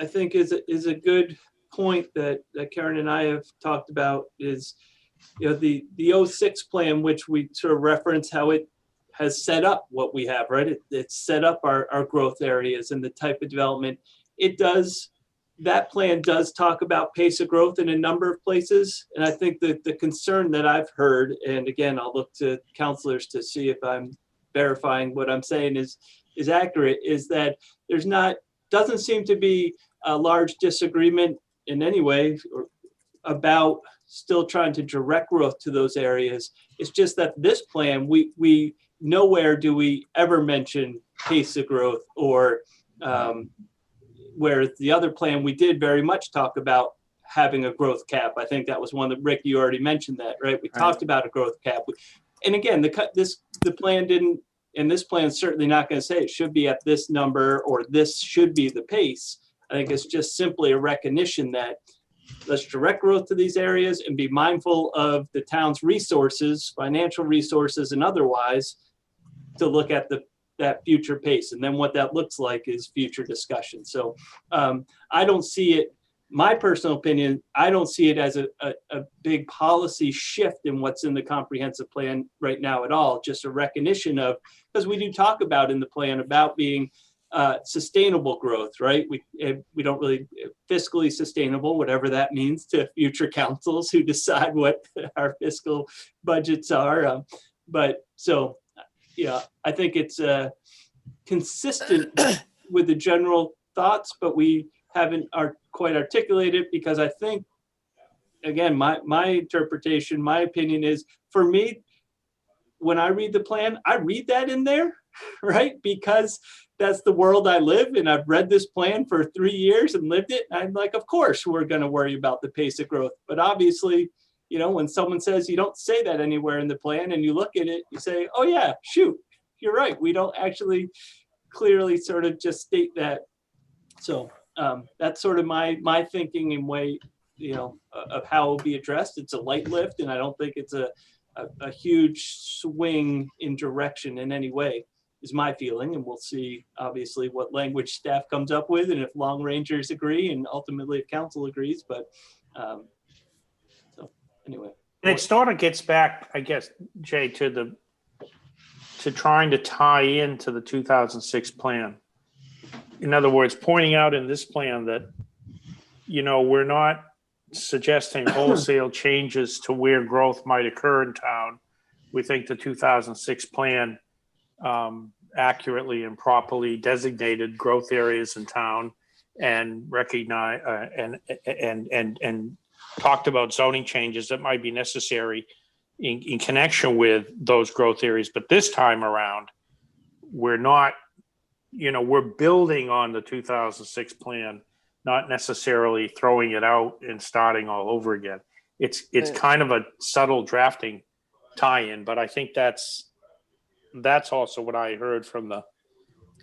think is a good point that Karen and I have talked about is, the 06 plan, which we sort of reference how it has set up what we have, right? It's set up our growth areas and the type of development. That plan does talk about pace of growth in a number of places. And I think that the concern that I've heard, and again, I'll look to counselors to see if I'm verifying what I'm saying is accurate, is that doesn't seem to be a large disagreement in any way about still trying to direct growth to those areas. It's just that this plan, we nowhere do we ever mention pace of growth, or where the other plan we did very much talk about having a growth cap. I think that was one that, Rick, you already mentioned that, right? We talked about a growth cap. And again, the plan didn't, and this plan is certainly not going to say it should be at this number or this should be the pace. I think it's just simply a recognition that let's direct growth to these areas and be mindful of the town's resources, financial resources and otherwise, to look at that future pace. And then what that looks like is future discussion. So I don't see it, my personal opinion, I don't see it as a big policy shift in what's in the comprehensive plan right now at all. Just a recognition of, because we do talk about in the plan about being sustainable growth, right? We don't really fiscally sustainable, whatever that means to future councils who decide what our fiscal budgets are. But so, yeah, I think it's consistent with the general thoughts, but we haven't quite articulated, because I think, again, my interpretation, my opinion is, for me, when I read the plan, I read that in there, right? Because that's the world I live in. I've read this plan for 3 years and lived it. And I'm like, of course, we're going to worry about the pace of growth. But obviously, when someone says you don't say that anywhere in the plan and you look at it, you say, oh yeah, shoot, you're right. We don't actually clearly sort of just state that. So that's sort of my thinking and way, of how it will be addressed. It's a light lift, and I don't think it's a huge swing in direction in any way, is my feeling. And we'll see, obviously, what language staff comes up with, and if long rangers agree, and ultimately if council agrees. But so anyway. And it sort of gets back, I guess, Jay, to trying to tie into the 2006 plan. In other words, pointing out in this plan that, we're not suggesting wholesale changes to where growth might occur in town. We think the 2006 plan accurately and properly designated growth areas in town and recognize and talked about zoning changes that might be necessary in connection with those growth areas. But this time around, we're not, we're building on the 2006 plan, not necessarily throwing it out and starting all over again. It's kind of a subtle drafting tie-in, but I think that's also what I heard from the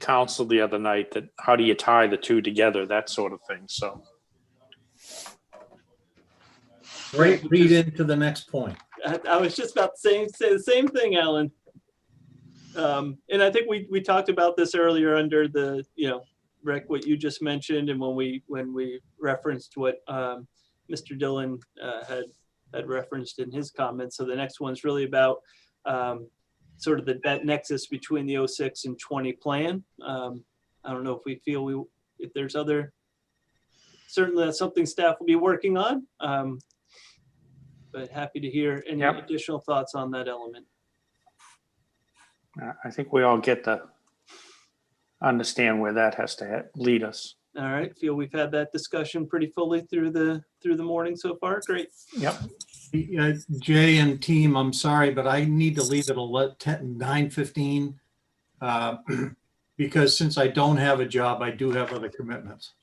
council the other night, that how do you tie the two together, that sort of thing. So Great lead into the next point. I was just about to say the same thing, Alan. And I think we talked about this earlier under the, Rick, what you just mentioned, and when we referenced what Mr. Dillon had referenced in his comments. So the next one's really about sort of that nexus between the 06 and 20 plan. I don't know if we feel if there's certainly that's something staff will be working on. but happy to hear any Yep. additional thoughts on that element. I think we all get to understand where that has to lead us. All right, feel we've had that discussion pretty fully through the morning so far. Great. Yep. Jay and team, I'm sorry, but I need to leave at 9:15 because since I don't have a job, I do have other commitments.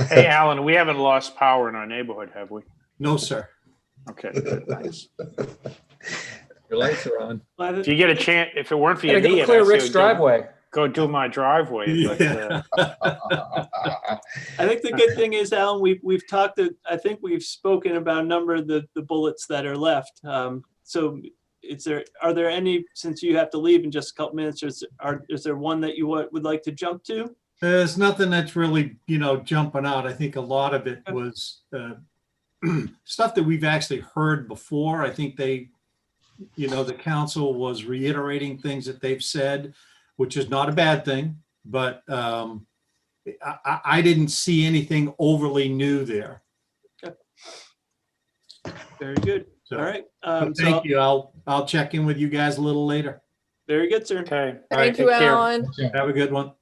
Hey, Alan, we haven't lost power in our neighborhood, have we? No, sir. Okay, good, thanks. Your lights are on. If you get a chance, if it weren't for Gotta your go knee, clear I'd ask you Rick's to driveway. go do my driveway. But, Yeah. I think the good thing is, Alan, we've talked, I think we've spoken about a number of the bullets that are left. So are there any, since you have to leave in just a couple minutes, is there one that you would like to jump to? There's nothing that's really, jumping out. I think a lot of it was stuff that we've actually heard before. I think the council was reiterating things that they've said, which is not a bad thing, but I didn't see anything overly new there. Very good. So, All right. thank you. I'll check in with you guys a little later. Very good, sir. okay. All right, Thank you, take care. Alan. have a good one.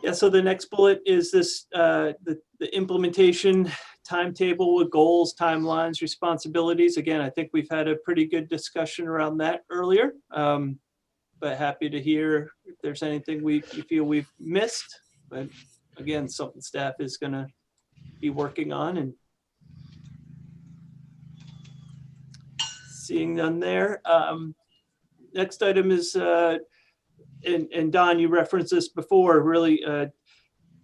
Yeah, so the next bullet is this, the implementation timetable with goals, timelines, responsibilities. Again, I think we've had a pretty good discussion around that earlier. But happy to hear if there's anything you feel we've missed. But again, something staff is gonna be working on, and seeing none there. Next item is, and Don, you referenced this before, really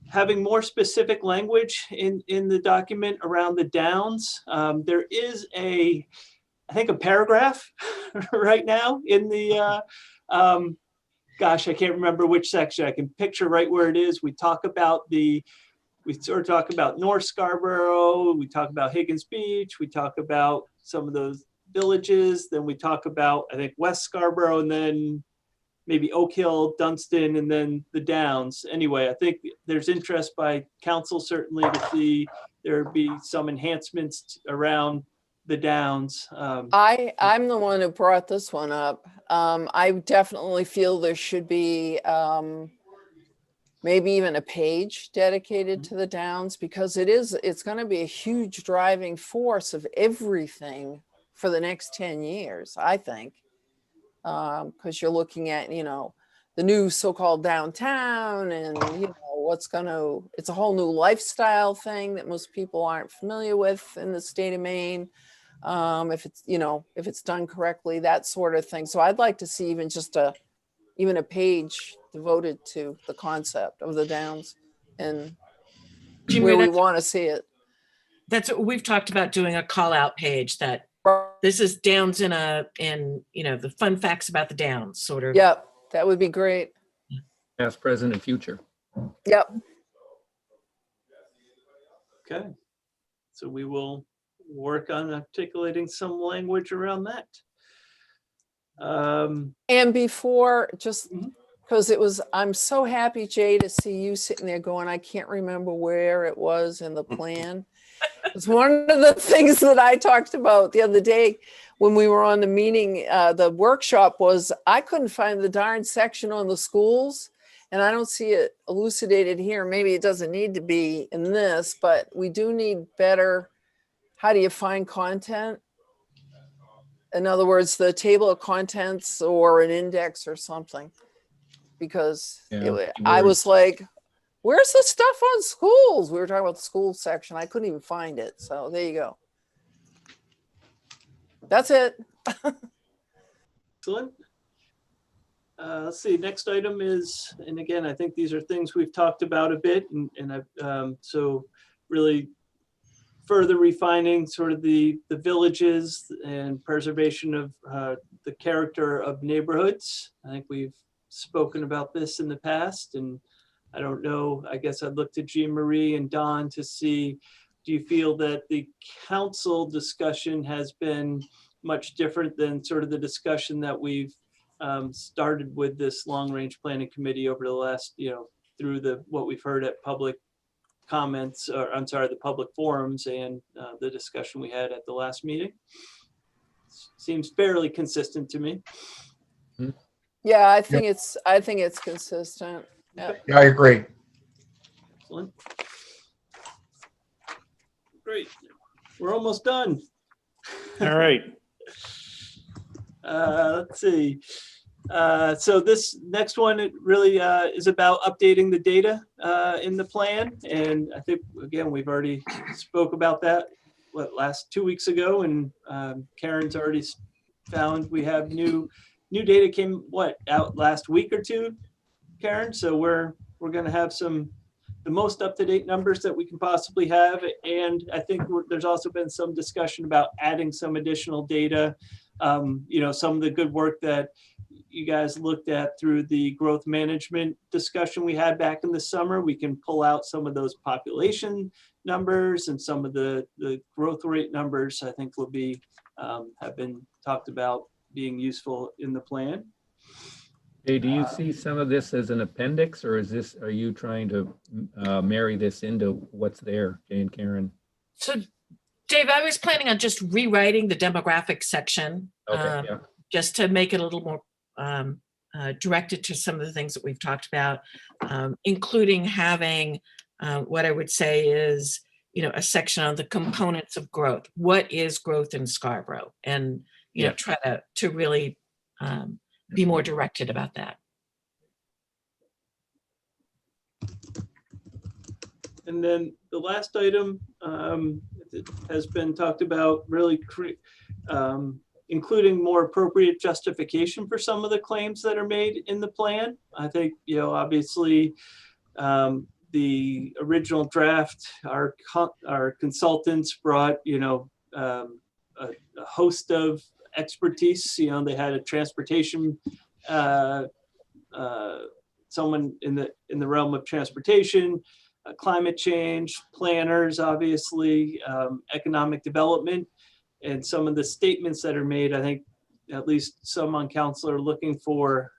having more specific language in the document around the downs. There is I think a paragraph right now in the, gosh, I can't remember which section. I can picture right where it is. We sort of talk about North Scarborough, we talk about Higgins Beach, we talk about some of those villages, then we talk about, I think, West Scarborough, and then maybe Oak Hill, Dunstan, and then the Downs. Anyway, I think there's interest by council certainly to see there be some enhancements around the Downs. I'm the one who brought this one up. I definitely feel there should be maybe even a page dedicated to the Downs, because it's going to be a huge driving force of everything for the next 10 years, I think. Because you're looking at, the new so-called downtown, and it's a whole new lifestyle thing that most people aren't familiar with in the state of Maine. If it's done correctly, that sort of thing. So I'd like to see even just a page devoted to the concept of the Downs and where we want to see it. That's what we've talked about, doing a call out page that this is Downs in the fun facts about the Downs sort of. Yep, that would be great. Past, present, and future. Yep. Okay, so we will work on articulating some language around that. And before, just Mhm. because I'm so happy, Jay, to see you sitting there going, I can't remember where it was in the plan. It's one of the things that I talked about the other day when we were on the meeting, the workshop, was I couldn't find the darn section on the schools, and I don't see it elucidated here. Maybe it doesn't need to be in this, but we do need better, how do you find content? In other words, the table of contents or an index or something, because I was like, where's the stuff on schools? We were talking about the school section. I couldn't even find it. So there you go. That's it. Excellent. Let's see, next item is, and again, I think these are things we've talked about a bit, so really further refining sort of the villages and preservation of the character of neighborhoods. I think we've spoken about this in the past, and I don't know, I guess I'd look to Jean Marie and Don to see, do you feel that the council discussion has been much different than sort of the discussion that we've started with this long range planning committee over the last, through what we've heard at public comments, or I'm sorry, the public forums and the discussion we had at the last meeting. Seems fairly consistent to me. Yeah, I think it's consistent. Yeah. Yeah, I agree. Excellent. Great. We're almost done. All right. Let's see. So this next one, it really is about updating the data in the plan. And I think, again, we've already spoke about that last 2 weeks ago, and Karen's already found we have new data came out last week or two, Karen. So we're going to have the most up-to-date numbers that we can possibly have. And I think there's also been some discussion about adding some additional data. Some of the good work that you guys looked at through the growth management discussion we had back in the summer, we can pull out some of those population numbers, and some of the growth rate numbers I think will be have been talked about being useful in the plan. Jay, do you see some of this as an appendix, or are you trying to marry this into what's there, Jay and Karen? So Dave, I was planning on just rewriting the demographic section, Okay, yeah. just to make it a little more directed to some of the things that we've talked about, including having what I would say is, a section on the components of growth. What is growth in Scarborough? And, try to really be more directed about that. And then the last item has been talked about, really including more appropriate justification for some of the claims that are made in the plan. I think, obviously, the original draft, our consultants brought, a host of expertise. They had a transportation, someone in the realm of transportation, climate change, planners, obviously, economic development, and some of the statements that are made. I think at least some on council are looking for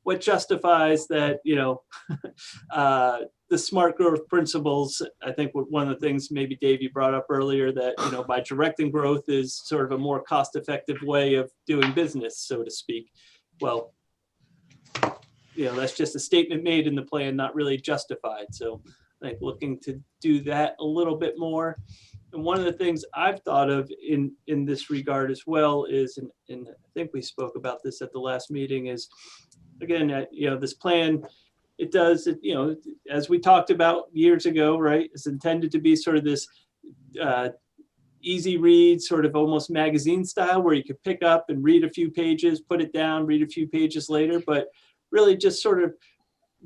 what justifies that, the smart growth principles. I think one of the things maybe Dave, you brought up earlier, that, by directing growth is sort of a more cost-effective way of doing business, so to speak. Well, that's just a statement made in the plan, not really justified. So I think looking to do that a little bit more. And one of the things I've thought of in this regard as well is, and I think we spoke about this at the last meeting, is, again, this plan, it does, as we talked about years ago, right, it's intended to be sort of this easy read, sort of almost magazine style, where you could pick up and read a few pages, put it down, read a few pages later, but really just sort of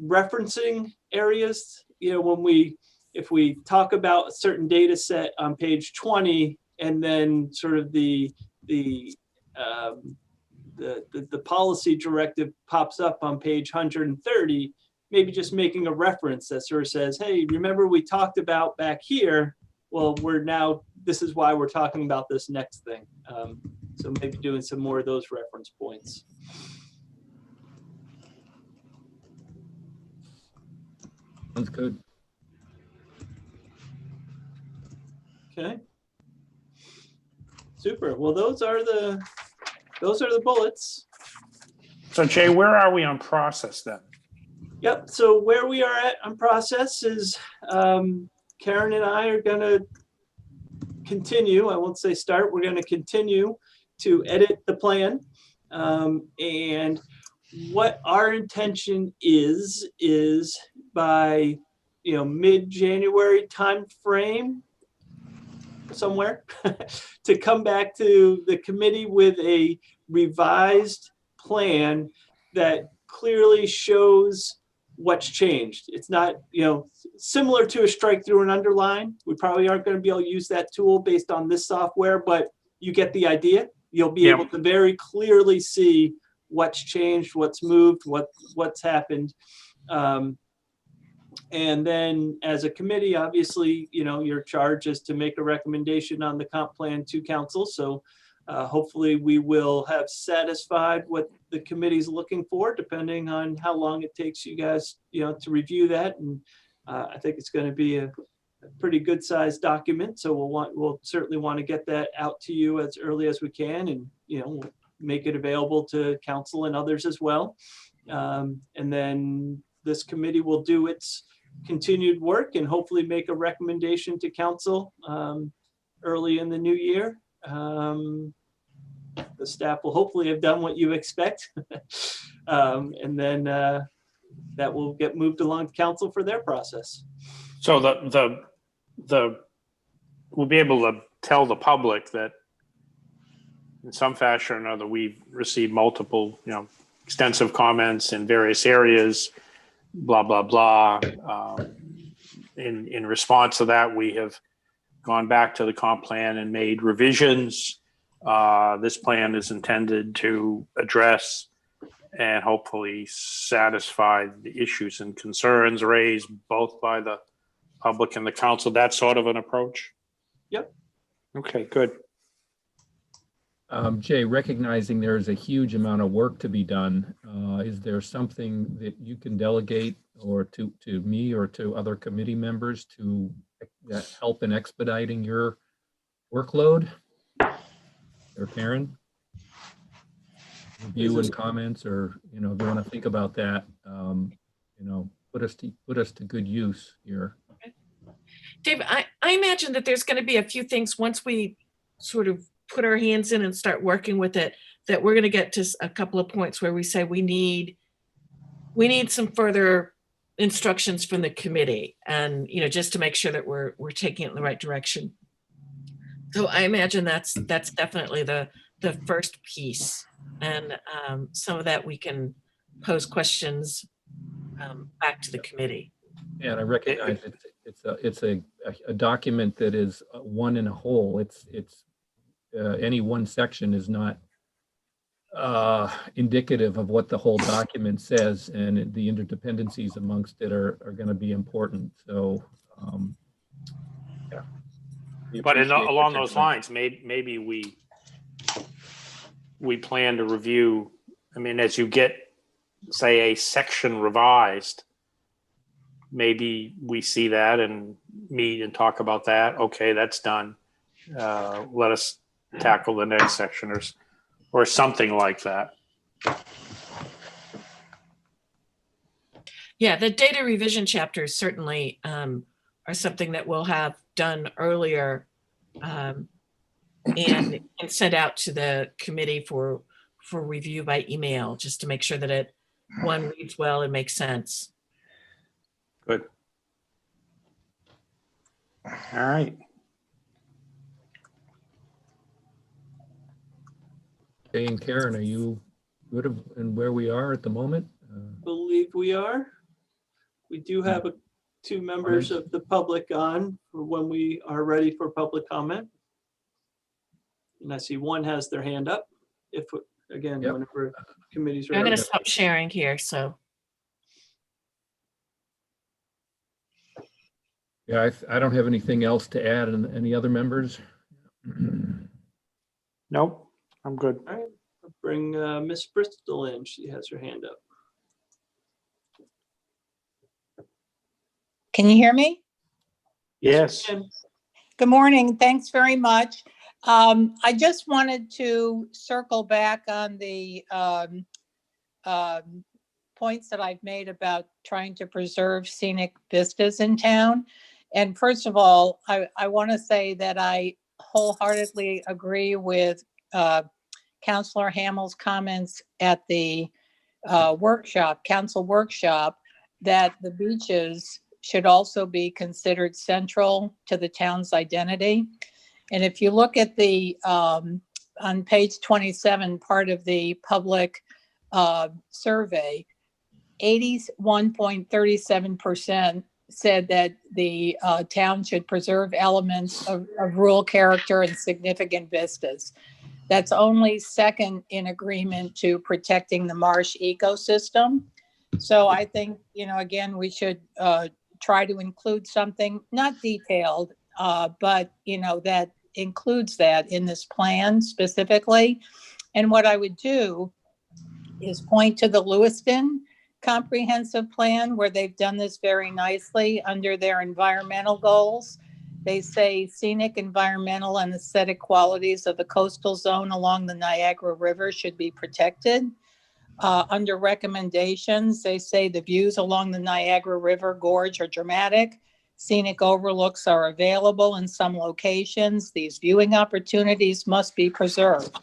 referencing areas, if we talk about a certain data set on page 20, and then sort of the policy directive pops up on page 130, maybe just making a reference that sort of says, hey, remember we talked about back here? Well, this is why we're talking about this next thing. So maybe doing some more of those reference points. Sounds good. Okay. Super. Well, those are the bullets. So Jay, where are we on process then? Yep. So where we are at on process is Karen and I are going to continue. I won't say start. We're going to continue to edit the plan. And what our intention is by mid-January time frame, somewhere, to come back to the committee with a revised plan that clearly shows what's changed. It's not, similar to a strike through and underline. We probably aren't going to be able to use that tool based on this software, but you get the idea. You'll be able to very clearly see what's changed, what's moved, what's happened. And then as a committee, obviously, your charge is to make a recommendation on the comp plan to council. So Hopefully we will have satisfied what the committee's looking for, depending on how long it takes you guys, to review that. And I think it's going to be a pretty good sized document. So we'll certainly want to get that out to you as early as we can, and, we'll make it available to council and others as well. And then this committee will do its continued work and hopefully make a recommendation to council early in the new year. The staff will hopefully have done what you expect. And then that will get moved along to council for their process. So we'll be able to tell the public that in some fashion or another, we've received multiple, extensive comments in various areas, blah, blah, blah. In response to that, we have gone back to the comp plan and made revisions. This plan is intended to address and hopefully satisfy the issues and concerns raised both by the public and the council. That sort of an approach? Yep. Okay, good. Jay, recognizing there's a huge amount of work to be done, is there something that you can delegate or to me or to other committee members to help in expediting your workload? Or Karen? Review and comments, or, if you want to think about that, put us to good use here. Dave, I imagine that there's going to be a few things once we sort of put our hands in and start working with it, that we're going to get to a couple of points where we say we need some further instructions from the committee, and just to make sure that we're taking it in the right direction. So I imagine that's definitely the first piece, and some of that we can pose questions back to the committee. Yeah, and I recognize it's a document that is one in a whole. It's any one section is not indicative of what the whole document says, and the interdependencies amongst it are going to be important. So, yeah. But along those lines, maybe we plan to review. I mean, as you get, say, a section revised, maybe we see that and meet and talk about that. Okay, that's done. Let us tackle the next section or something like that. Yeah, the data revision chapters certainly are something that we'll have done earlier and sent out to the committee for review by email, just to make sure that it reads well and makes sense. Good. All right. Jay and Karen, are you good in where we are at the moment? Believe we are. We do have two members of the public on for when we are ready for public comment. And I see one has their hand up. If, again, Yep. whenever committee's I'm ready. going to stop sharing here. So Yeah, I don't have anything else to add. And any other members? Nope, I'm good. All right, I'll bring Miss Bristol in. She has her hand up. Can you hear me? Yes. And Good morning. Thanks very much. I just wanted to circle back on the points that I've made about trying to preserve scenic vistas in town. And first of all, I want to say that I wholeheartedly agree with Councilor Hamill's comments at the council workshop, that the beaches should also be considered central to the town's identity. And if you look at the, on page 27, part of the public survey, 81.37% said that the town should preserve elements of rural character and significant vistas. That's only second in agreement to protecting the marsh ecosystem. So I think, again, we should try to include something, not detailed, but, that includes that in this plan specifically. And what I would do is point to the Lewiston comprehensive plan where they've done this very nicely under their environmental goals. They say scenic, environmental, and aesthetic qualities of the coastal zone along the Niagara River should be protected. Under recommendations, they say the views along the Niagara River Gorge are dramatic. Scenic overlooks are available in some locations. These viewing opportunities must be preserved.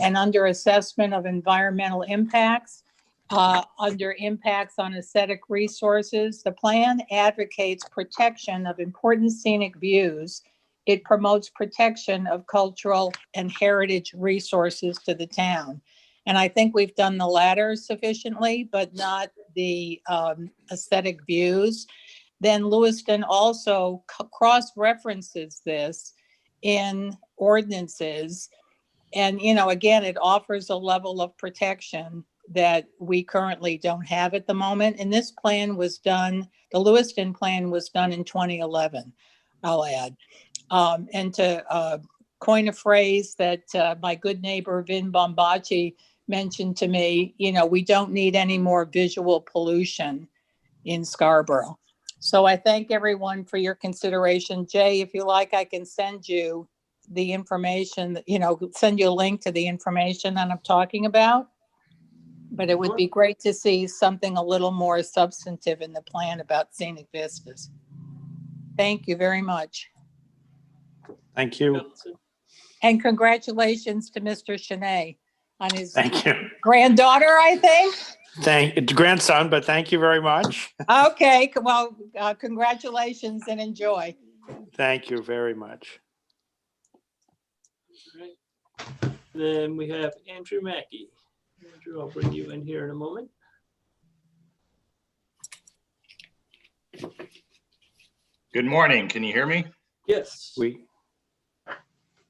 And under assessment of environmental impacts, under impacts on aesthetic resources, the plan advocates protection of important scenic views. It promotes protection of cultural and heritage resources to the town. And I think we've done the latter sufficiently, but not the aesthetic views. Then Lewiston also cross-references this in ordinances. And, you know, again, it offers a level of protection that we currently don't have at the moment. And this plan was done, the Lewiston plan was done in 2011, I'll add. And to coin a phrase that my good neighbor Vin Bombaci mentioned to me, you know, we don't need any more visual pollution in Scarborough. So I thank everyone for your consideration. Jay, if you like, I can send you the information, you know, send you a link to the information that I'm talking about. But it would be great to see something a little more substantive in the plan about scenic vistas. Thank you very much. Thank you. And congratulations to Mr. Cheney on his Thank you. granddaughter, I think. It's grandson, but thank you very much. Okay, well, congratulations and enjoy. Thank you very much. Right. Then we have Andrew Mackey. Andrew, I'll bring you in here in a moment. Good morning. Can you hear me? Yes.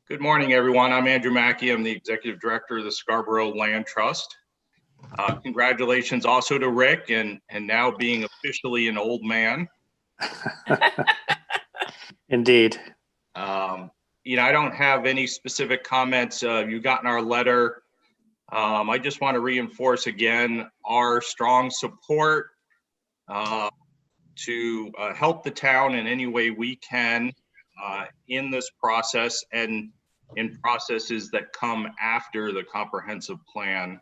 Good morning, everyone. I'm Andrew Mackey. I'm the Executive Director of the Scarborough Land Trust. Congratulations also to Rick and now being officially an old man. Indeed. You know, I don't have any specific comments. You've gotten our letter. I just want to reinforce again our strong support to help the town in any way we can in this process and in processes that come after the comprehensive plan.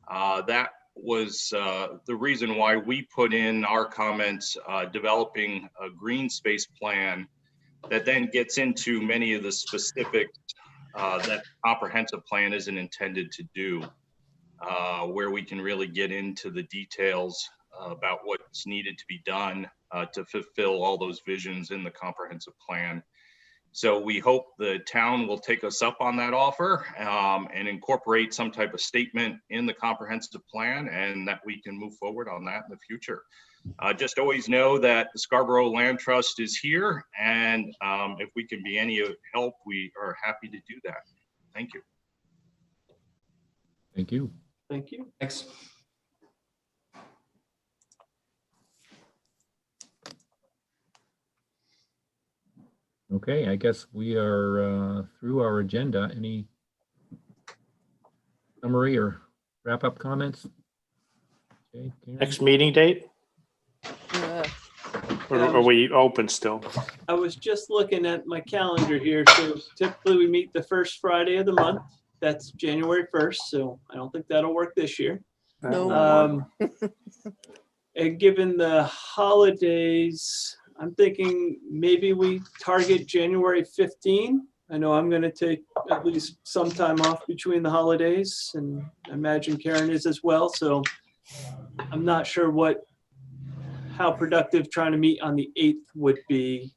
That was the reason why we put in our comments developing a green space plan that then gets into many of the specifics that comprehensive plan isn't intended to do, where we can really get into the details about what's needed to be done to fulfill all those visions in the comprehensive plan. So we hope the town will take us up on that offer and incorporate some type of statement in the comprehensive plan, and that we can move forward on that in the future. Just always know that the Scarborough Land Trust is here, and if we can be any help, we are happy to do that. Thank you. Thank you. Thank you. Thanks. Okay, I guess we are through our agenda. Any summary or wrap-up comments? Okay, Karen? Next meeting date? Or are we open still? I was just looking at my calendar here. So typically we meet the first Friday of the month. That's January 1st. So I don't think that'll work this year. No. And given the holidays, I'm thinking maybe we target January 15. I know I'm going to take at least some time off between the holidays, and I imagine Karen is as well. So I'm not sure how productive trying to meet on the 8th would be.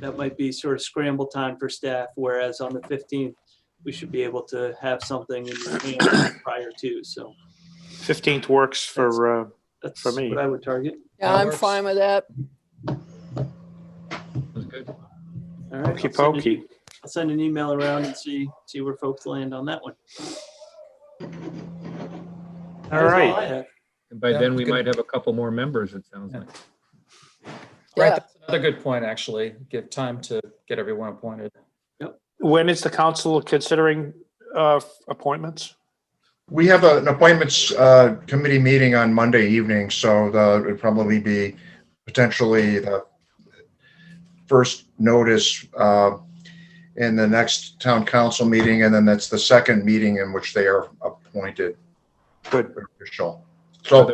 That might be sort of scramble time for staff, whereas on the 15th, we should be able to have something in the hand prior to. So 15th works for that's me. what I would target. Yeah, That I'm works. fine with that. That's good. All right. Okey pokey. I'll send an email around and see where folks land on that one. All That was right. I have. And by Yeah, then we good. might have a couple more members, it sounds Yeah. like. Right, Yeah. that's another good point, actually. Give time to get everyone appointed. When is the council considering appointments? We have an appointments committee meeting on Monday evening, so it would probably be potentially the first notice in the next town council meeting, and then that's the second meeting in which they are appointed. Good. Official. Are So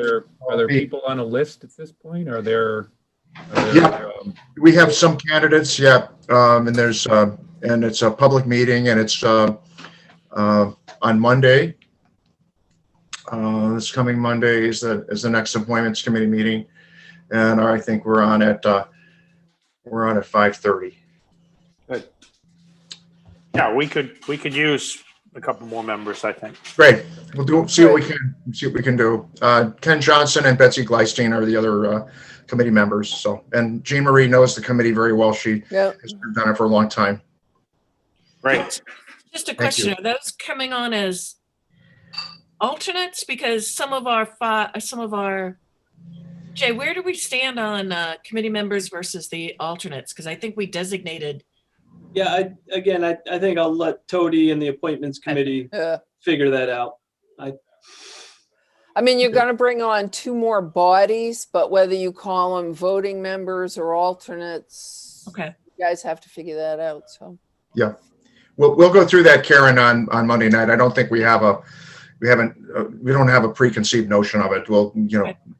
there people on a list at this point? Are there Yeah. we have some candidates, yeah, and there's and it's a public meeting, and it's on Monday. This coming Monday is the next appointments committee meeting, and I think we're on at 5:30. Good. Yeah, we could use a couple more members, I think. Great. We'll see what we can do. Ken Johnson and Betsy Gleistein are the other committee members. So, and Jean Marie knows the committee very well. She has done it for a long time. Right. Just a question, are those coming on as alternates? Because some of our, Jay, where do we stand on committee members versus the alternates? Because I think we designated. Yeah, I think I'll let Tody and the appointments committee figure that out. I mean, you're going to bring on 2 more bodies, but whether you call them voting members or alternates, okay, you guys have to figure that out. So yeah, we'll go through that, Karen, on Monday night. I don't think we don't have a preconceived notion of it. We'll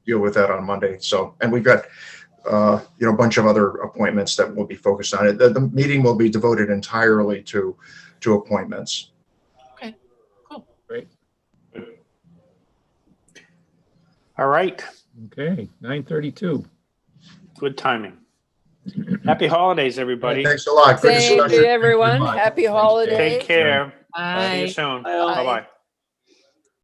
deal with that on Monday. So, and we've got a bunch of other appointments that will be focused on it. The meeting will be devoted entirely to appointments. Okay, cool, great. All right. Okay, 9:32. Good timing. Happy holidays, everybody. Thanks a lot. Good same discussion. to everyone. Happy holidays. Take care. bye. See you soon. Bye. Bye-bye.